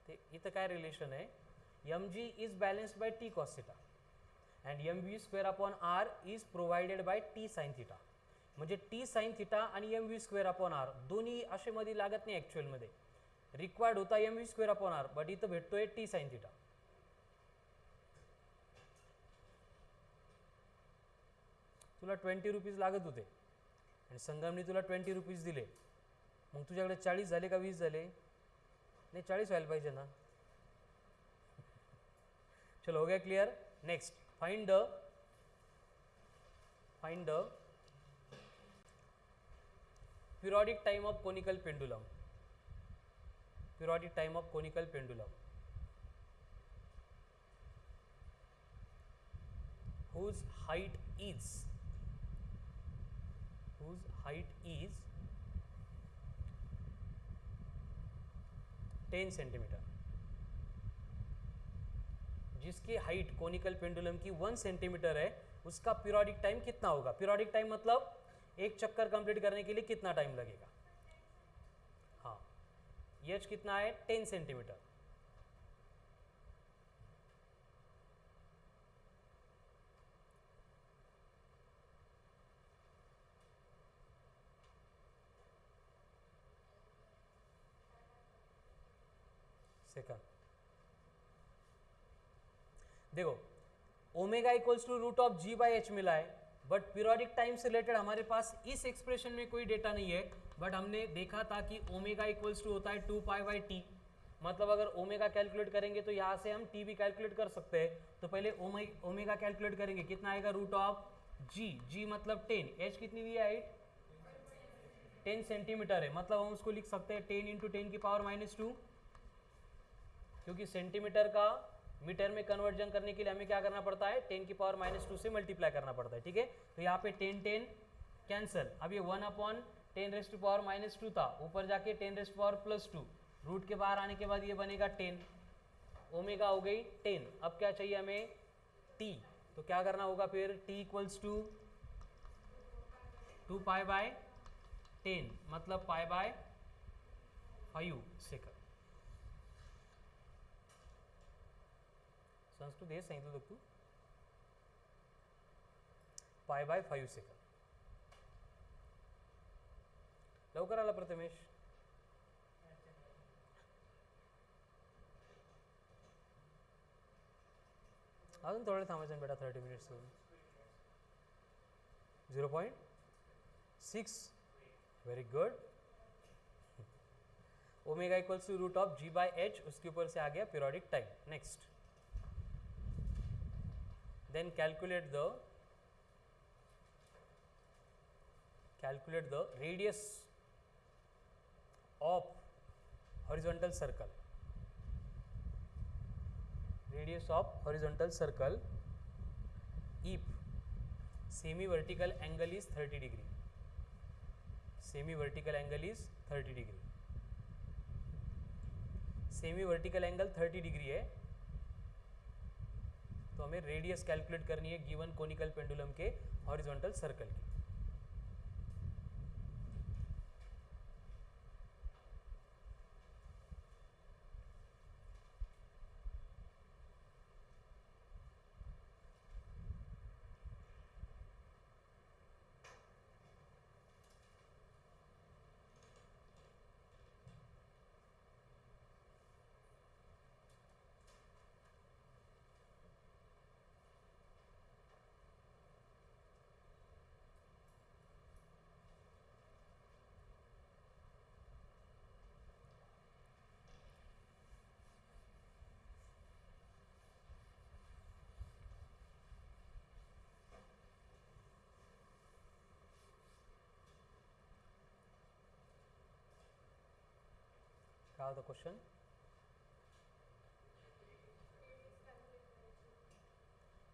Speaker 1: ते, इथं काय रिलेशन आहे, m g is balanced by t cos theta and m v square upon r is provided by t sine theta. म्हणजे टी साइन थिटा आणि m v square upon r दोन्ही असे मध्ये लागत नाही ऍक्च्युअल मध्ये, रिक्वायर्ड होता m v square upon r, but इथं भेटतोय टी साइन थिटा। तुला 20 रुपीज लागत होते आणि संगमने तुला 20 रुपीज दिले, मग तुझ्याकडे 40 झाले का 20 झाले, नहीं 40 व्हायला पाहिजे ना। चलो हो गया clear. Next find the periodic time of conical pendulum, periodic time of conical pendulum whose height is 10 centimetre, जिसकी हाइट कोनिकल पेंडुलम की 1 सेंटीमीटर है, उसका पीरियोडिक टाइम कितना होगा। पीरियोडिक टाइम मतलब एक चक्कर कंप्लीट करने के लिए कितना टाइम लगेगा। हाँ, एच कितना है 10 सेंटीमीटर। सेकंड देखो, omega equals to root of g by h मिला है, बट पीरियोडिक टाइम से रिलेटेड हमारे पास इस एक्सप्रेशन में कोई डेटा नहीं है, बट हमने देखा था कि ओमेगा इक्वल्स टू होता है 2π/t। मतलब अगर ओमेगा कैलकुलेट करेंगे तो यहाँ से हम टी भी कैलकुलेट कर सकते हैं। तो पहले ओमेगा कैलकुलेट करेंगे, कितना आएगा रूट ऑफ जी मतलब 10, एच कितनी हुई है हाइट 10 सेंटीमीटर है, मतलब हम उसको लिख सकते हैं 10 × 10⁻², क्योंकि सेंटीमीटर का मीटर में कन्वर्जन करने के लिए हमें क्या करना पड़ता है, 10 की पावर -2 से मल्टीप्लाई करना पड़ता है, ठीक है। तो यहाँ पे 10 कैंसल, अब ये 1/10⁻² था, ऊपर जाके 10⁻+2, रूट के बाहर आने के बाद ये बनेगा 10, ओमेगा हो गई 10। अब क्या चाहिए हमें, t, तो क्या करना होगा फिर, t = 2π/10 मतलब π/5 सेकंड। संस्कृत हे सांगितलं तू, π/5 सेकंड। लवकर आला प्रथमेश। अजून थोडे थांबायचं बेटा, 30 minutes. 0.6, very good. Omega equals to √g/h, उसके ऊपर से आ गया periodic time. Next, then calculate the radius of horizontal circle. Radius of horizontal circle if semi vertical angle is 30 degree. Semi vertical angle is 30 degree. Semi vertical angle 30 degree है, तो हमें रेडियस कैलकुलेट करनी है गिवन कोनिकल पेंडुलम के हॉरिजॉन्टल सर्कल की. क्या होता क्वेश्चन?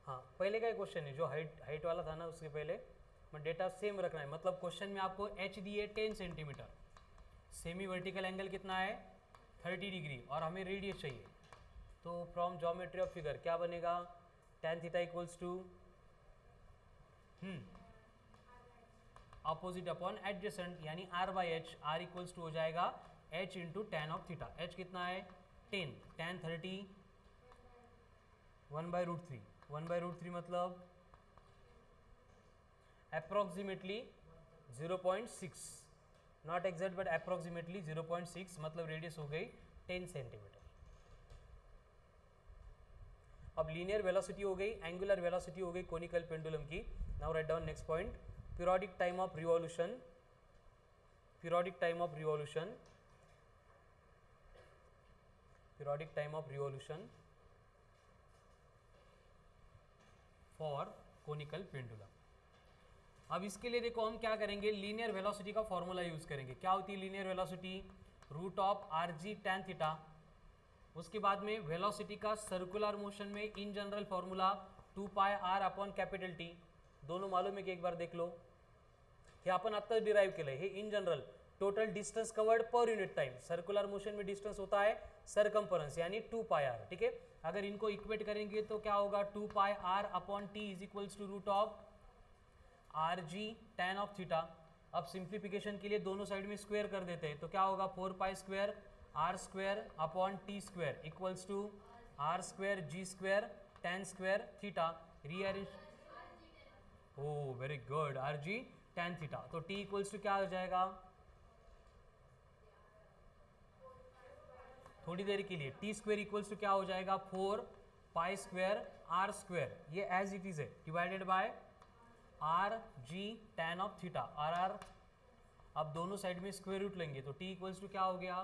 Speaker 1: हाँ, पहले का ही क्वेश्चन है जो हाइट वाला था ना, उसके पहले मैं डेटा सेम रखना है. मतलब क्वेश्चन में आपको h दिए 10 सेंटीमीटर, सेमी वर्टिकल एंगल कितना है 30 डिग्री और हमें रेडियस चाहिए. तो फ्रॉम ज्योमेट्री ऑफ फिगर क्या बनेगा, tan theta equals to opposite upon adjacent, यानी r/h. r इक्वल्स टू हो जाएगा h into tan of theta. h कितना है 10, tan 30 1/√3. 1/√3 मतलब approximately 0.6, not exact but approximately 0.6, मतलब रेडियस हो गई 10 सेंटीमीटर. अब लीनियर वेलोसिटी हो गई, एंगुलर वेलोसिटी हो गई कोनिकल पेंडुलम की. Now right down next point, periodic time of revolution. Periodic time of revolution, periodic time of revolution for conical pendulum. अब इसके लिए देखो हम क्या करेंगे, लीनियर वेलोसिटी का फॉर्मूला यूज करेंगे. क्या होती है linear velocity, √rg tan theta. उसके बाद में वेलोसिटी का सर्कुलर मोशन में इन जनरल फॉर्मूला 2πr/T. दोनों मालूम है कि एक बार देख लो, हे आपण आता डिराइव केलंय. हे in general total distance covered पर यूनिट टाइम. सर्कुलर मोशन में डिस्टेंस होता है सरकम्फरेंस, यानी 2πr. ठीक है, अगर इनको इक्वेट करेंगे तो क्या होगा, 2πr/T is equals to √rg tan of theta. अब सिंप्लीफिकेशन के लिए दोनों साइड में स्क्वायर कर देते हैं, तो क्या होगा 4π² r²/T² equals to r²g² tan² theta. Rearrange, ओ very good, rg tan theta. तो t इक्वल्स टू क्या हो जाएगा, थोड़ी देर के लिए t² इक्वल्स टू क्या हो जाएगा 4π² r², ये एज इट इज है, divided by rg tan of theta. r अब दोनों साइड में स्क्वायर रूट लेंगे तो t इक्वल्स टू क्या हो गया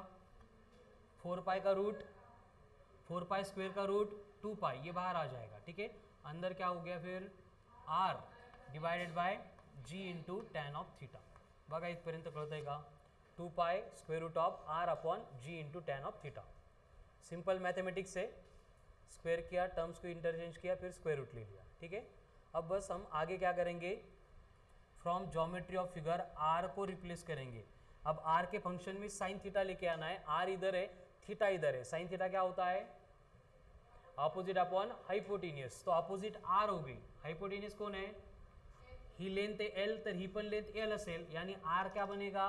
Speaker 1: 4π का रूट, 4π² का रूट 2π, ये बाहर आ जाएगा. ठीक है, अंदर क्या हो गया फिर r divided by g into tan of theta. बघा इथपर्यंत कळतंय का, 2π√r/g into tan of theta. Simple mathematics है. स्क्वायर किया, टर्म्स को इंटरचेंज किया, फिर स्क्वायर रूट ले लिया, ठीक है। अब बस हम आगे क्या करेंगे, from geometry of figure r को रिप्लेस करेंगे। अब आर के फंक्शन में साइन थीटा लेके आना है, आर इधर है, थीटा इधर है। साइन थीटा क्या होता है, ऑपोजिट अपॉन हाइपोटेन्यूस, तो ऑपोजिट आर हो गई। हाइपोटेन्यूस कौन है, ही लेंथ है एल, तर ही पण लेंथ एल असेल, यानी आर क्या बनेगा,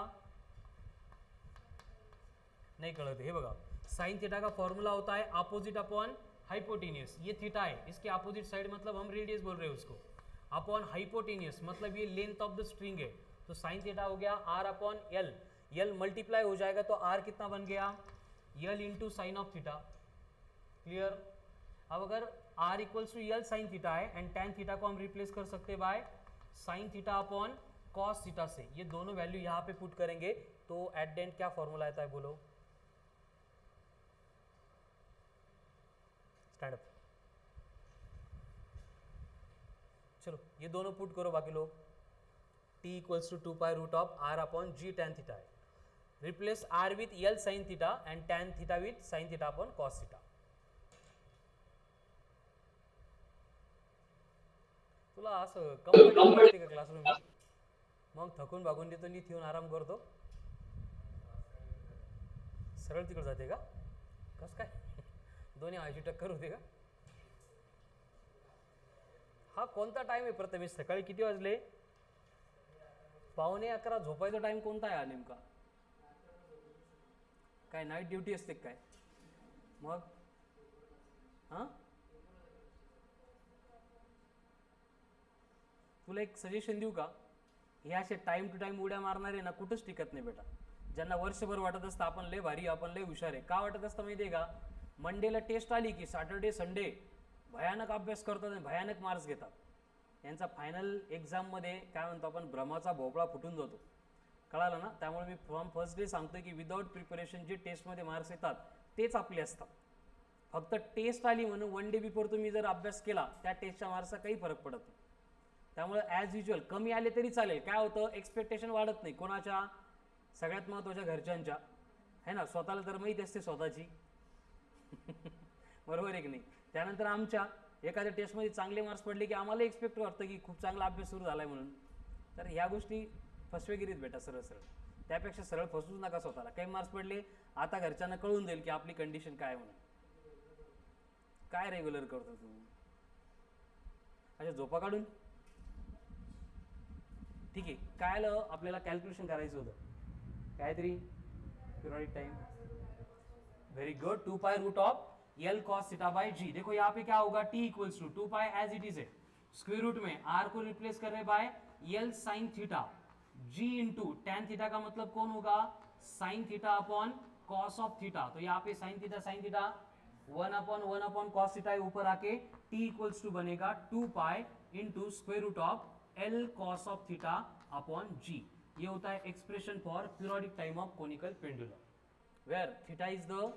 Speaker 1: नहीं कळत हे बघा, साइन थीटा का फॉर्मूला होता है ऑपोजिट अपॉन हाइपोटेन्यूस, ये थीटा है, इसके ऑपोजिट साइड मतलब हम रेडियस बोल रहे हैं उसको, अपॉन हाइपोटेन्यूस मतलब ये लेंथ ऑफ द स्ट्रिंग है, तो साइन थीटा हो गया r upon l, l multiply हो जाएगा तो आर कितना बन गया, l into sine of theta, clear. अब अगर r equals to l sine theta है एंड टेन थीटा को हम रिप्लेस कर सकते हैं by sine theta upon cos theta से, ये दोनों वैल्यू यहाँ पे पुट करेंगे तो एट द एंड क्या फॉर्मूला आता है बोलो, स्टैंड अप, चलो ये दोनों पुट करो बाकी लोग, t equals to 2 pi root of r upon g tan theta है, replace r with l sine theta and tan theta with sine theta upon cos theta. तुला असं कम्फर्टेबल वाटते का क्लासरूम में, मग थकून भागून देतो, नीट येऊन आराम करतो, सरळ तिकडे जाते का, कस काय दोन्ही आयची टक्कर होते का, हा कोणता टाइम आहे प्रथमेश, सकाळी किती वाजले, 11:15 झोपायचा टाइम कोणता आहे हा नेमका, काय नाईट ड्युटी असते काय, मग हां तुला एक सजेशन देऊ का, हे असे टाइम टू टाइम उड्या मारणारे ना कुठंच टिकत नाही बेटा, ज्यांना वर्षभर वाटत असतं आपण लय भारी, आपण लय हुशार आहे, का वाटत असतं माहिती आहे का, मंडेला टेस्ट आली की सॅटर्डे संडे भयानक अभ्यास करतात आणि भयानक मार्क्स घेतात, यांचा फायनल एक्झाममध्ये काय म्हणतो आपण भ्रमाचा भोपळा फुटून जातो, कळालं ना, त्यामुळे मी फ्रॉम फर्स्ट डे सांगतोय की विदाउट प्रिपरेशन जे टेस्टमध्ये मार्क्स येतात तेच आपले असतात, फक्त टेस्ट आली म्हणून वन डे बिफोर तुम्ही जर अभ्यास केला त्या टेस्टच्या मार्क्सचा काही फरक पडत नाही, त्यामुळे ॲज युजल कमी आले तरी चालेल, काय होतं एक्सपेक्टेशन वाढत नाही, कोणाच्या, सगळ्यात महत्त्वाच्या घरच्यांच्या, है ना, स्वतःला तर माहिती असते स्वतःची बरोबर आहे की नाही, त्यानंतर आमच्या एखाद्या टेस्टमध्ये चांगले मार्क्स पडले की आम्हाला एक्सपेक्ट वाटतं की खूप चांगला अभ्यास सुरू झाला आहे म्हणून, तर ह्या गोष्टी फसवेगिरीत बेटा, सरळ सरळ, त्यापेक्षा सरळ फसूच नका स्वतःला, काही मार्क्स पडले आता घरच्यांना कळून जाईल की आपली कंडिशन काय म्हणून, काय रेग्युलर करतो तू, अच्छा झोपा काढून, ठीक आहे, काय आलं आपल्याला कॅल्क्युलेशन करायचं होतं, काहीतरी periodic time, very good, 2 pi root of L cos theta by G, देखो यहाँ पे क्या होगा, t equals to 2 pi as it is है, स्क्वायर रूट में r को रिप्लेस कर रहे by L sine theta, G into tan theta का मतलब कौन होगा, sine theta upon cos of theta, तो यहाँ पे sine theta 1 upon cos theta है, ऊपर आके t इक्वल्स टू बनेगा 2 pi into square root of L cos of theta upon G, ये होता है expression for periodic time of conical pendulum, where theta is the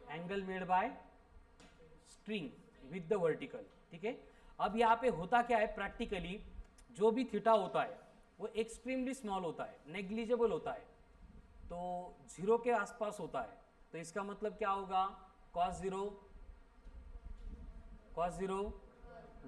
Speaker 1: angle made by string with the vertical, ठीक है। अब यहाँ पे होता क्या है प्रैक्टिकली, जो भी थीटा होता है वो एक्सट्रीमली स्मॉल होता है, नेग्लिजिबल होता है, तो 0 के आसपास होता है, तो इसका मतलब क्या होगा, cos 0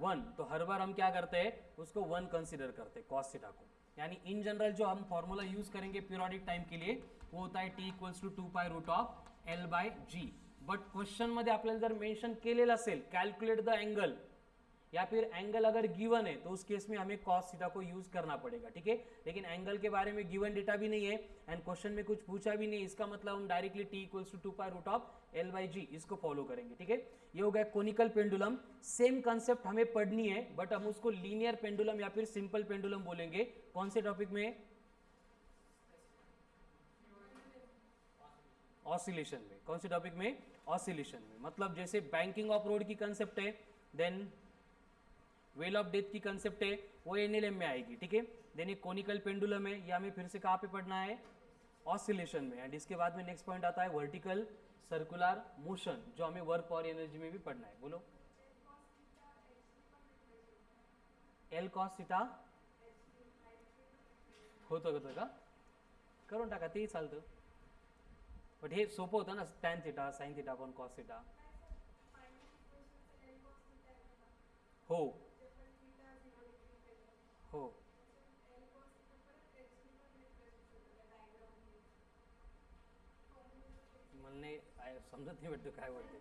Speaker 1: 1, तो हर बार हम क्या करते हैं उसको 1 कंसीडर करते हैं cos थीटा को, यानी इन जनरल जो हम फॉर्मूला यूज करेंगे पीरियोडिक टाइम के लिए वो होता है t equals to 2 pi root of L by G, but question मध्ये आपल्याला जर मेंशन केलेलं असेल कैलकुलेट द एंगल, या फिर एंगल अगर गिवन है तो उस केस में हमें cos थीटा को यूज करना पड़ेगा, ठीक है, लेकिन एंगल के बारे में गिवन डेटा भी नहीं है एंड क्वेश्चन में कुछ पूछा भी नहीं, इसका मतलब हम directly t equals to 2 pi root of L by G इसको फॉलो करेंगे, ठीक है। ये हो गया कोनिकल पेंडुलम, सेम कंसेप्ट हमें पढ़नी है बट हम उसको लीनियर पेंडुलम या फिर सिंपल पेंडुलम बोलेंगे, कौन से टॉपिक में, ऑसिलेशन में, कौन से टॉपिक में, ऑसिलेशन में, मतलब जैसे बैंकिंग ऑफ रोड की कंसेप्ट है, देन वेल ऑफ डेथ की कंसेप्ट है, वो एनएलएम में आएगी, ठीक है, देन एक कोनिकल पेंडुलम है, ये हमें फिर से कहाँ पे पढ़ना है, ऑसिलेशन में, एंड इसके बाद में नेक्स्ट पॉइंट आता है वर्टिकल सर्कुलर मोशन, जो हमें वर्क और एनर्जी में भी पढ़ना है, बोलो, L cos थीटा होतं का, करून टाका तेही चालतं, बट हे सोपं होतं ना, tan theta sine theta upon cos theta. हो हो मला नाही समजत नाही वाटतं काय वाटतं.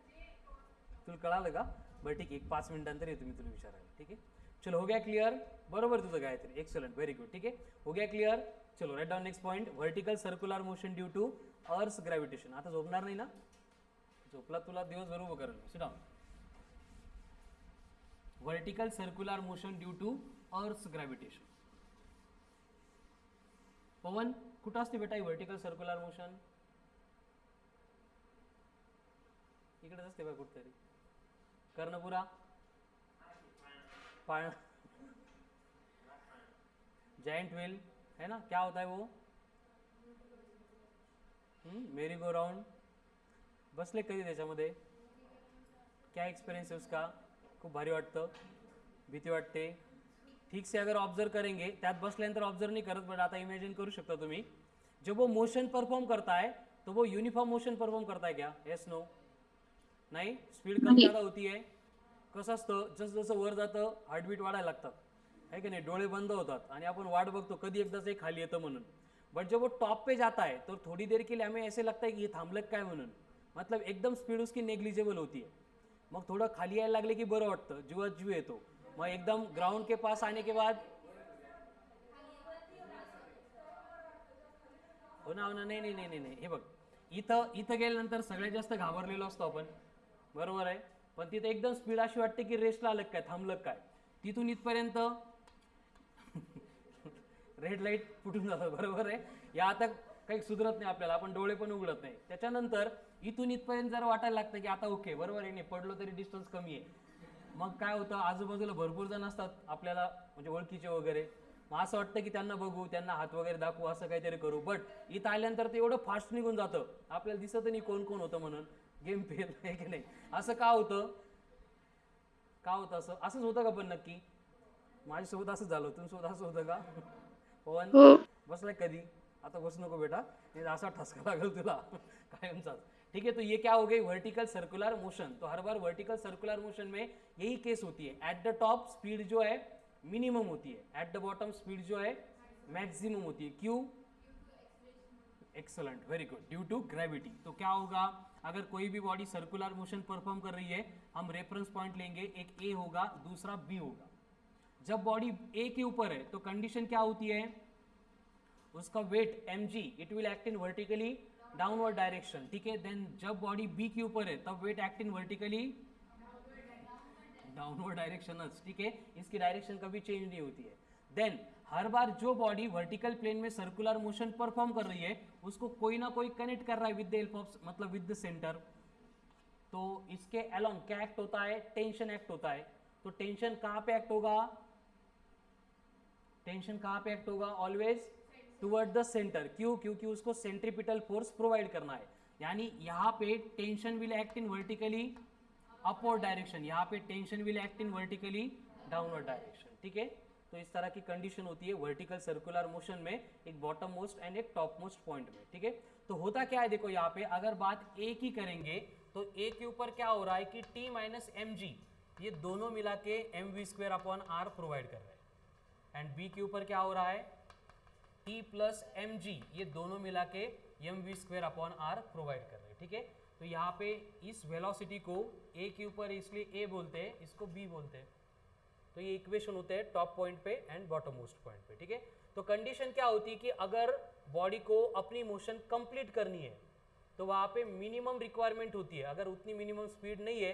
Speaker 1: तुला कळालं का? बरं ठीक आहे, एक 5 मिनिटांतर येतो मी तुला विचारायला. ठीक आहे, चलो हो गया क्लियर. बरोबर तुझं गायत्री, एक्सलंट, व्हेरी गुड. ठीक आहे, हो गया क्लियर. चलो right down next point. Vertical circular motion due to earth gravitation. आता झोपणार नाही ना? झोपला तुला दिवसभर उभं करेल. Sit down. Vertical circular motion due to earth gravitation. Pavan कुठं असते बेटा ही व्हर्टिकल सर्क्युलर मोशन? इकडेच असते बघ कुठतरी. कर्णपुरा, पाळणा, जायंट व्हील है ना, क्या होता है वो? मेरी गो राउंड. बसले कधी त्याच्यामध्ये? क्या एक्सपीरियंस है उसका? खूप भारी वाटतं, भीती वाटते. ठीक से अगर ऑब्जर्व करेंगे, त्यात बसल्यानंतर ऑब्जर्व नहीं करत, बट आता इमेजिन करू शकता तुम्ही. जब वो मोशन परफॉर्म करता है तो वो यूनिफॉर्म मोशन परफॉर्म करता है क्या? Yes no? नाही, स्पीड कमी ज़्यादा होती है. कसं असतं, जसं जसं वर जातं हार्टबीट वाढायला लागतात, है की नाही, डोळे बंद होतात आणि आपण वाट बघतो कधी एकदाच एक खाली येतं म्हणून. बट जब वो टॉप पे जाता है तो थोड़ी देर के लिए हमें ऐसे लगता है कि ये थांबलं काय म्हणून. मतलब एकदम स्पीड उसकी नेग्लिजिबल होती है. मग थोडं खाली यायला लागले की बरं वाटतं, जीवात जीव येतो. मग एकदम ग्राउंड के पास आने के बाद हो ना, हो ना, नाही नाही नाही नाही, हे बघ, इथं इथं गेल्यानंतर सगळ्यात जास्त घाबरलेलो असतो आपण, बरोबर आहे. पण तिथे एकदम स्पीड अशी वाटते की रेस्टला आलं काय, थांबलं काय. तिथून इथपर्यंत रेड लाईट फुटून जातात, बरोबर आहे. या आता काही सुधरत नाही आपल्याला, आपण डोळे पण उघडत नाही. त्याच्यानंतर इथून इथपर्यंत जर वाटायला लागतं की आता ओके, बरोबर आहे, नाही पडलो तरी डिस्टन्स कमी आहे. मग काय होतं, आजूबाजूला भरपूर जण असतात आपल्याला, म्हणजे ओळखीचे वगैरे. मग असं वाटतं की त्यांना बघू, त्यांना हात वगैरे दाखवू, असं काहीतरी करू. बट इथं आल्यानंतर ते एवढं फास्ट निघून जातं, आपल्याला दिसत नाही कोण कोण होतं म्हणून. गेम फेल आहे की नाही? असं का होतं? का होतं असं? असंच होतं का पण नक्की? माझ्यासोबत असंच झालं, तुमच्यासोबत असं होतं का? पवन
Speaker 3: हो.
Speaker 1: बसलाय कधी? आता बसू नको बेटा, नहीं असा ठसका लागेल तुला कायमचाच. ठीक है, तो ये क्या हो गई? Vertical circular motion. तो हर बार वर्टिकल सर्कुलर मोशन में यही केस होती है. एट द टॉप स्पीड जो है मिनिमम होती है, एट द बॉटम स्पीड जो है मैक्सिमम होती है. क्यों? Excellent, very good, due to gravity. तो क्या होगा, अगर कोई भी बॉडी सर्कुलर मोशन परफॉर्म कर रही है, हम रेफरेंस पॉइंट लेंगे, एक ए होगा, दूसरा बी होगा. जब बॉडी ए के ऊपर है तो कंडीशन क्या होती है, उसका weight mg, it will act in vertically downward direction. ठीक है, देन जब बॉडी बी के ऊपर है तब weight act in vertically downward direction. ठीक है, इसकी डायरेक्शन कभी चेंज नहीं होती है. देन हर बार जो बॉडी वर्टिकल प्लेन में सर्कुलर मोशन परफॉर्म कर रही है, उसको कोई ना कोई कनेक्ट कर रहा है विद द हेल्प ऑफ, मतलब विद द सेंटर. तो इसके अलोंग क्या एक्ट होता है? टेंशन एक्ट होता है. तो टेंशन कहां पे एक्ट होगा? टेंशन कहां पे एक्ट होगा? Always toward the centre. क्यों? क्योंकि उसको सेंट्रीपिटल फोर्स प्रोवाइड करना है. यानी यहाँ पे tension will act in vertically upward direction, यहाँ पे tension will act in vertically downward direction. ठीक है, तो इस तरह की कंडीशन होती है वर्टिकल सर्कुलर मोशन में, एक बॉटम मोस्ट एंड एक टॉप मोस्ट पॉइंट में. ठीक है, तो होता क्या है, देखो यहाँ पे अगर बात ए की करेंगे तो ए के ऊपर क्या हो रहा है कि टी माइनस एम जी, ये दोनों मिला के m v square upon r provide कर रहे हैं. एंड बी के ऊपर क्या हो रहा है, टी प्लस एम जी, ये दोनों मिला के m v square upon r provide कर रहे हैं. ठीक है, तो यहाँ पे इस वेलोसिटी को ए के ऊपर इसलिए ए बोलते हैं, इसको बी बोलते हैं. तो ये इक्वेशन होते हैं टॉप पॉइंट पे एंड बॉटम मोस्ट पॉइंट पे. ठीक है, तो कंडीशन क्या होती है कि अगर बॉडी को अपनी मोशन कंप्लीट करनी है तो वहाँ पे मिनिमम रिक्वायरमेंट होती है. अगर उतनी मिनिमम स्पीड नाही आहे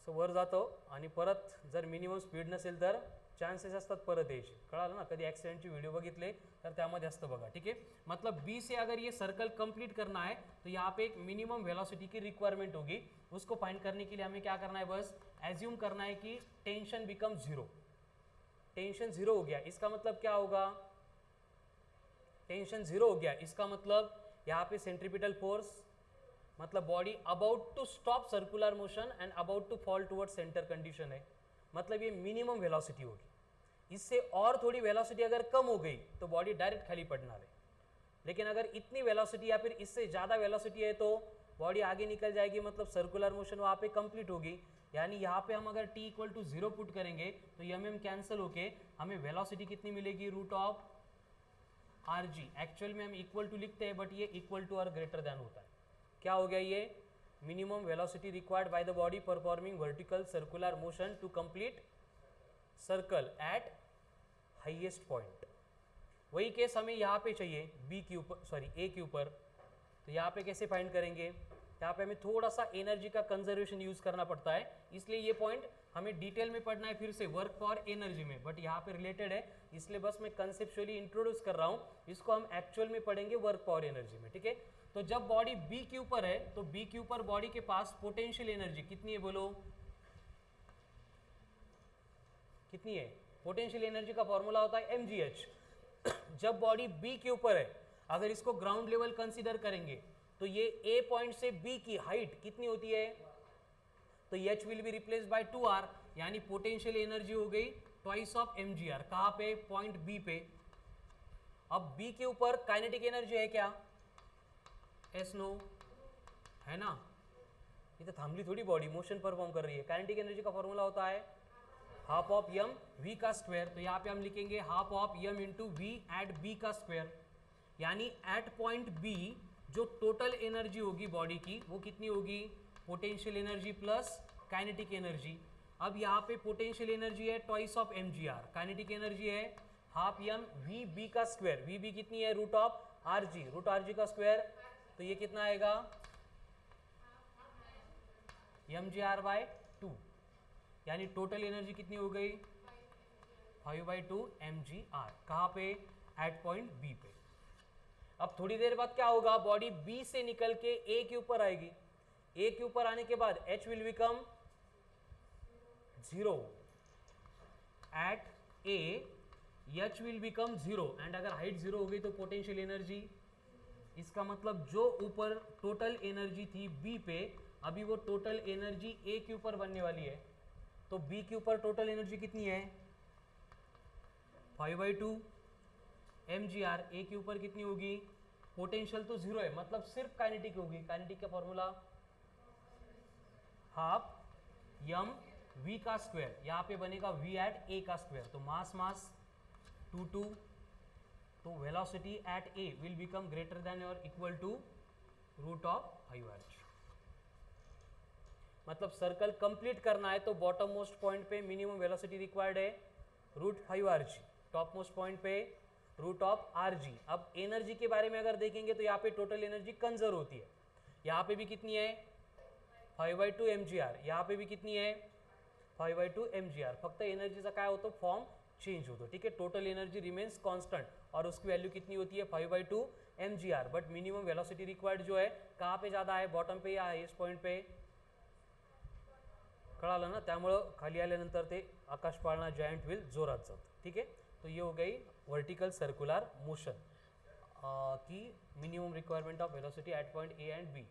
Speaker 1: सो वर जातो आणि परत जर मिनिमम स्पीड नसेल तर चान्सेस असतात परत यायचे. कळालं ना, कधी ॲक्सिडेंटचे व्हिडिओ बघितले तर त्यामध्ये असतं बघा. ठीक है, मतलब बी से अगर ये सर्कल कंप्लीट करना है तो यहाँ पे एक मिनिमम वेलोसिटी की रिक्वायरमेंट होगी. उसको फाइंड करने के लिए हमें क्या करना है, बस एज्यूम करना है कि tension become zero. Tension zero हो गया, इसका मतलब क्या होगा, टेंशन जीरो हो गया, इसका मतलब यहाँ पे सेंट्रीपिटल फोर्स, मतलब body about to stop circular motion and about to fall toward centre condition है. मतलब ये मिनिमम वेलोसिटी होगी. इससे और थोड़ी वेलोसिटी अगर कम हो गई तो बॉडी डायरेक्ट खाली पड़ना है. लेकिन अगर इतनी वेलोसिटी या फिर इससे ज़्यादा वेलोसिटी है तो बॉडी आगे निकल जाएगी, मतलब सर्कुलर मोशन वहाँ पे कंप्लीट होगी। यानी यहाँ पे हम अगर t इक्वल टू 0 पुट करेंगे तो एम कैंसिल होके हमें वेलोसिटी कितनी मिलेगी, root of r g. Actual में हम इक्वल टू लिखते हैं बट ये इक्वल टू और ग्रेटर देन होता है। क्या हो गया ये, minimum velocity required by the body performing vertical circular motion to complete circle at highest point. वही केस हमें यहाँ पे चाहिए बी के ऊपर, सॉरी ए के ऊपर। तो यहाँ पे कैसे फाइंड करेंगे, यहाँ पे हमें थोड़ा सा एनर्जी का कंजर्वेशन यूज करना पड़ता है, इसलिए ये पॉइंट हमें डिटेल में पढ़ना है फिर से वर्क फॉर एनर्जी में, बट यहाँ पे रिलेटेड है इसलिए बस मैं कंसेप्चुअली इंट्रोड्यूस कर रहा हूँ। इसको हम एक्चुअल में पढ़ेंगे वर्क फॉर एनर्जी में, ठीक है। तो जब बॉडी बी के ऊपर है तो बी के ऊपर बॉडी के पास पोटेंशियल एनर्जी कितनी है, बोलो कितनी है। पोटेंशियल एनर्जी का फॉर्मूला होता है mgh। जब बॉडी बी के ऊपर है, अगर इसको ग्राउंड लेवल कंसीडर करेंगे तो ये ए पॉइंट से बी की हाइट कितनी होती है, तो h will be replace by 2r, यानी पोटेंशियल एनर्जी हो गई ट्वाइस ऑफ mgr। कहाँ पे, पॉइंट बी पे। अब बी के ऊपर काइनेटिक एनर्जी है क्या, एस नो है ना, ये तो थामली थोड़ी बॉडी मोशन परफॉर्म कर रही है। काइनेटिक एनर्जी का फॉर्मूला होता है हाफ ऑफ यम वी का स्क्वायर। तो यहाँ पे हम लिखेंगे half of m into v at b का स्क्वायर, यानी एट पॉइंट बी जो टोटल एनर्जी होगी बॉडी की वो कितनी होगी, potential energy plus kinetic energy. अब यहाँ पे पोटेंशियल एनर्जी है twice of mgr, kinetic energy है हाफ यम वी बी का स्क्वायर। वी बी कितनी है, root of r g, root R G का स्क्वायर, तो ये कितना आएगा mgr बाय 2, यानी टोटल एनर्जी कितनी हो गई 5/2 mgr। कहाँ पे, एट पॉइंट बी पे। अब थोड़ी देर बाद क्या होगा, बॉडी बी से निकल के ए के ऊपर आएगी। ए के ऊपर आने के बाद h will become 0 at a, h will become 0 and अगर हाइट 0 हो गई तो पोटेंशियल एनर्जी, इसका मतलब जो ऊपर टोटल एनर्जी थी बी पे, अभी वो टोटल एनर्जी ए के ऊपर बनने वाली है। तो बी के ऊपर टोटल एनर्जी कितनी है 5/2 mgr। ए के ऊपर कितनी होगी, पोटेंशियल तो 0 है, मतलब सिर्फ काइनेटिक होगी। काइनेटिक का फॉर्मूला हाफ यम वी का स्क्वायर, यहाँ पे बनेगा वी एट ए का स्क्वायर। तो मास मास 2 तो velocity at a will become greater than और equal to root of 5r। मतलब सर्कल कंप्लीट करना है तो बॉटम मोस्ट पॉइंट पे मिनिमम वेलोसिटी रिक्वायर्ड है root 5r, top most point पे रूट ऑफ rg। अब एनर्जी के बारे में अगर देखेंगे तो यहाँ पे टोटल एनर्जी कंजर्व होती है, यहाँ पे भी कितनी है 5/2 mgr, यहाँ पे भी कितनी है 5/2 mgr। फक्त एनर्जीचा काय होतो, फॉर्म चेंज होतो, ठीक है। टोटल एनर्जी रिमेन्स कांस्टेंट और उसकी वैल्यू कितनी होती है 5/2 mgr। But minimum velocity required जो है कहाँ पे ज़्यादा है, बॉटम पे या हाईएस्ट पॉइंट पे, कळालं ना। त्यामुळं खाली आल्यानंतर ते आकाश पाळणा जायंट व्हील जोरात जातं, ठीक है। तो ये हो गई वर्टिकल सर्कुलर मोशन की minimum requirement of velocity at point a and b.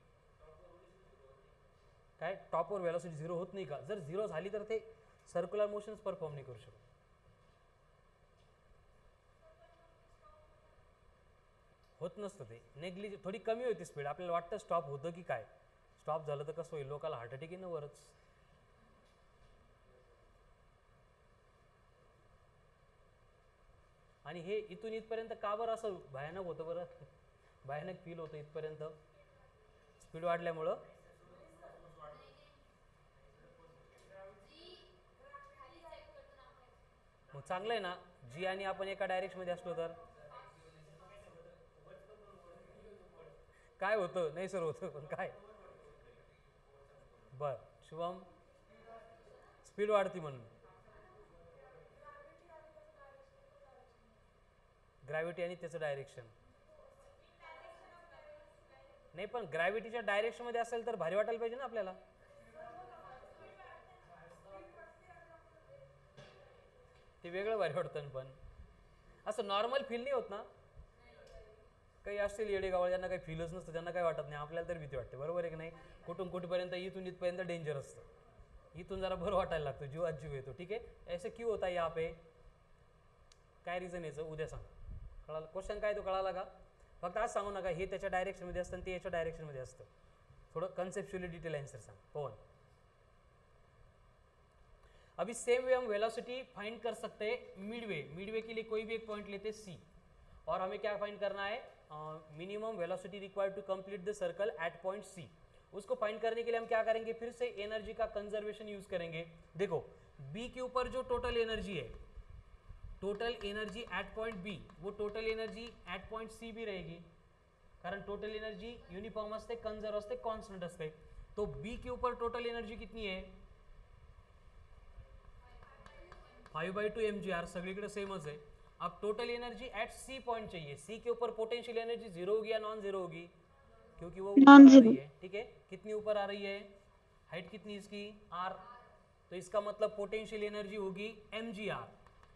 Speaker 1: काय टॉपवर वेलोसिटी 0 होत नाही का, जर 0 झाली तर ते सर्कुलर मोशन्स परफॉर्म नाही करू शकत। होत नसतं ते, नेग्लिज थोडी कमी होती स्पीड, आपल्याला वाटतं स्टॉप होतं की काय, स्टॉप झालं तर कसं होईल, लोकांना हार्ट अटॅक येणं वरच। आणि हे इथून इथपर्यंत का बरं असं भयानक होतं बरं, भयानक फील होतं इथपर्यंत स्पीड वाढल्यामुळं। मग चांगलं आहे ना, जी आणि आपण एका डायरेक्शनमध्ये असलो तर काय होतं, नाही सर होतं पण काय, बर शुभम स्पीड वाढती म्हणून, ग्रॅव्हिटी आणि त्याचं डायरेक्शन नाही, पण ग्रॅव्हिटीच्या डायरेक्शनमध्ये असेल तर भारी वाटायला पाहिजे ना आपल्याला। ते वेगळं भारी वाटतं, पण असं नॉर्मल फील नाही होत ना। काही असतील येडेगावळ ज्यांना काही फीलच नसतं, त्यांना काही वाटत नाही, आपल्याला तर भीती वाटते, बरोबर आहे की नाही। कुठून कुठपर्यंत, इथून इथपर्यंत डेंजर असतं, इथून जरा बरं वाटायला लागतं, जीवात जीव येतो, ठीक है। ऐसे क्यों होता है यहाँ पे, काय रिझन याचं उद्या सांग, कळालं। क्वेश्चन काय तो कळाला का, फक्त आज सांगू नका हे त्याच्या डायरेक्शनमध्ये असतं आणि ते याच्या डायरेक्शनमध्ये असतं. थोड़ा कंसेप्चुअली डिटेल आंसर सांग पवन. अभी सेम वे हम वेलोसिटी फाइंड कर सकते हैं मिडवे. मिडवे के लिए कोई भी एक पॉइंट लेते सी और हमें क्या फाइंड करना है minimum velocity required to complete the circle at point c. उसको फाइंड करने के लिए हम क्या करेंगे फिर से एनर्जी का कंजर्वेशन यूज करेंगे. देखो बी के ऊपर जो टोटल एनर्जी है total energy at point b वो total energy at point c भी रहेगी कारण टोटल एनर्जी युनिफॉर्म असते कंजर्व असते कॉन्स्टंट असते. तो बी के ऊपर टोटल एनर्जी कितनी है 5/2 mgr सगळीकडे सेमच है. अब total energy at C point चाहिए. सी के ऊपर पोटेंशियल एनर्जी जीरो होगी या नॉन जीरो होगी क्योंकि वो ऊपर आ रही है. ठीक है कितनी ऊपर आ रही है हाइट कितनी इसकी r. तो इसका मतलब पोटेंशियल एनर्जी होगी mgr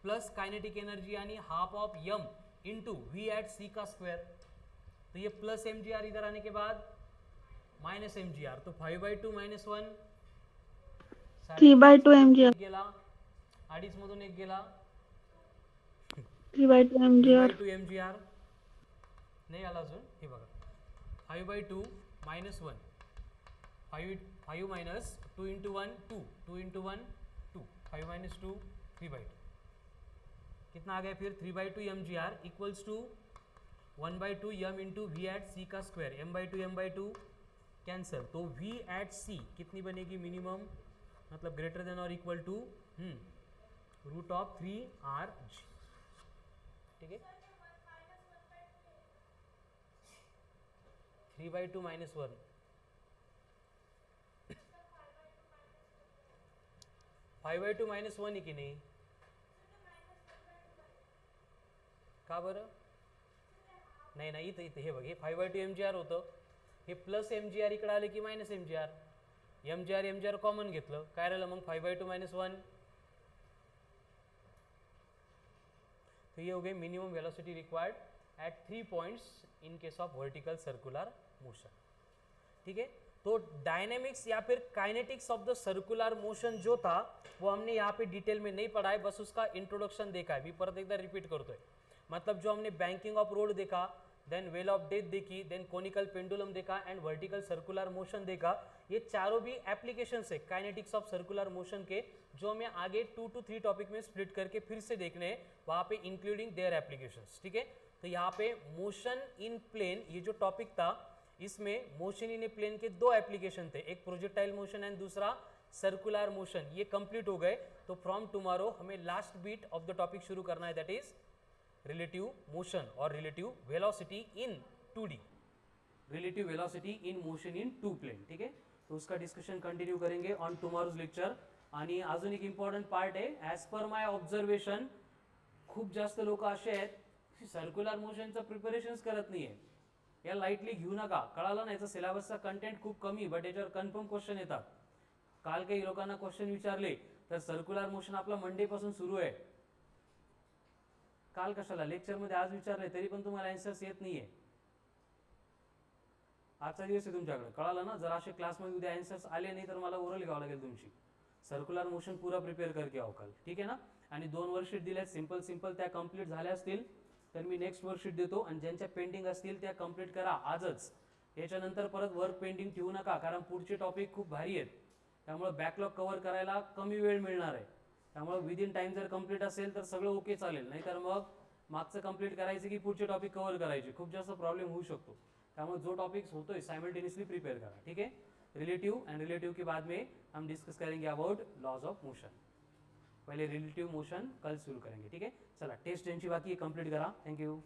Speaker 1: प्लस काइनेटिक एनर्जी यानी half of m into v at c का स्क्वायर. तो ये प्लस mgr इधर आने के बाद माइनस mgr. तो 5/2 - 1
Speaker 3: 3/2 mgr
Speaker 1: गेला अडीच मधून एक गेला
Speaker 3: 3/2 mgr
Speaker 1: 3/2 mgr नाही आला अजून. हे बघा 5/2 - 1 5 minus 2 into 1 2 2 into 1 2 5 minus 2 3/2 कितना आ गया फिर 3/2 mgr equals to 1/2 m into v at c का स्क्वायर. m/2 cancel. तो v एट सी कितनी बनेगी मिनिमम मतलब ग्रेटर देन और equal to root of 3rg. ठीक है 3/2 - 1 5/2 - 1 आहे की नाही का बरं नाही नाही इथं इथं हे बघ हे 5/2 mgr होतं हे प्लस mgr इकडे आले की मायनस mgr. mgr कॉमन घेतलं काय राहिलं मग 5/2 - 1. तो ये हो गए minimum velocity required at 3 points in case of vertical circular motion. ठीक है तो डायनेमिक्स या फिर kinetics of the circular motion जो था वो हमने यहाँ पे डिटेल में नहीं पढ़ा है बस उसका इंट्रोडक्शन देखा है. मी परत एकदा रिपीट करतोय. मतलब जो हमने बैंकिंग ऑफ रोड देखा देन वेल ऑफ डेथ देखी देन कोनिकल पेंडुलम देखा एंड वर्टिकल सर्कुलर मोशन देखा. ये चारों भी एप्लीकेशंस है काइनेटिक्स ऑफ सर्कुलर मोशन के जो हमें आगे 2 to 3 टॉपिक में स्प्लिट करके फिर से देखने हैं वहाँ पे इंक्लूडिंग देयर एप्लीकेशंस. ठीक है तो यहाँ पे मोशन इन प्लेन ये जो टॉपिक था इसमें मोशन इन ए प्लेन के 2 एप्लीकेशन थे. एक प्रोजेक्टाइल मोशन एंड दूसरा सर्कुलर मोशन. ये कंप्लीट हो गए तो फ्रॉम टुमारो हमें last beat of the topic शुरू करना है दैट इज रिलेटिव मोशन और relative velocity in 2D. Relative velocity in motion in 2 plane. ठीक है तो उसका डिस्कशन कंटिन्यू करेंगे ऑन टुमारोज लेक्चर. आणि अजून एक इम्पॉर्टंट पार्ट आहे ॲज पर माय ऑब्झर्वेशन खूप जास्त लोक असे आहेत सर्क्युलर मोशनचं प्रिपरेशन्स करत नाही आहे. या लाईटली घेऊ नका कळालं ना. याचा सिलेबसचा कंटेंट खूप कमी बट याच्यावर कन्फर्म क्वेश्चन येतात. काल काही लोकांना क्वेश्चन विचारले तर सर्क्युलर मोशन आपला मंडे पासून सुरू आहे. काल कशाला लेक्चरमध्ये आज विचारले तरी पण तुम्हाला आन्सर्स येत नाहीये. आजचा दिवस आहे तुमच्याकडे कळालं ना. जर असे क्लासमध्ये उद्या आन्सर्स आले नाही तर मला ओरल घ्यावं लागेल तुमची. सर्क्युलर मोशन पूरा प्रिपेअर करके आओ कल. ठीक आहे ना. आणि 2 वर्कशीट दिल्यात सिंपल त्या कंप्लीट झाल्या असतील तर मी नेक्स्ट वर्कशीट देतो आणि ज्यांच्या पेंडिंग असतील त्या कंप्लीट करा आजच. याच्यानंतर परत वर्क पेंडिंग ठेवू नका कारण पुढचे टॉपिक खूप भारी आहेत. त्यामुळे बॅकलॉग कव्हर करायला कमी वेळ मिळणार आहे. त्यामुळे विदिन टाइम जर कंप्लीट असेल तर सगळं ओके चालेल नाहीतर मग मागचं कंप्लीट करायचं की पुढचे टॉपिक कव्हर करायचे खूप जास्त प्रॉब्लेम होऊ शकतो. त्यामुळे जो टॉपिक्स होतोय साइमल्टेनियसली प्रिपेयर करा. ठीक है रिलेटिव एंड रिलेटिव के बाद में हम डिस्कस करेंगे अबाउट लॉज ऑफ मोशन. पहले रिलेटिव मोशन कल शुरू करेंगे. ठीक है चला टेस्ट ज्यांची बाकी कंप्लीट करा. थँक्यू.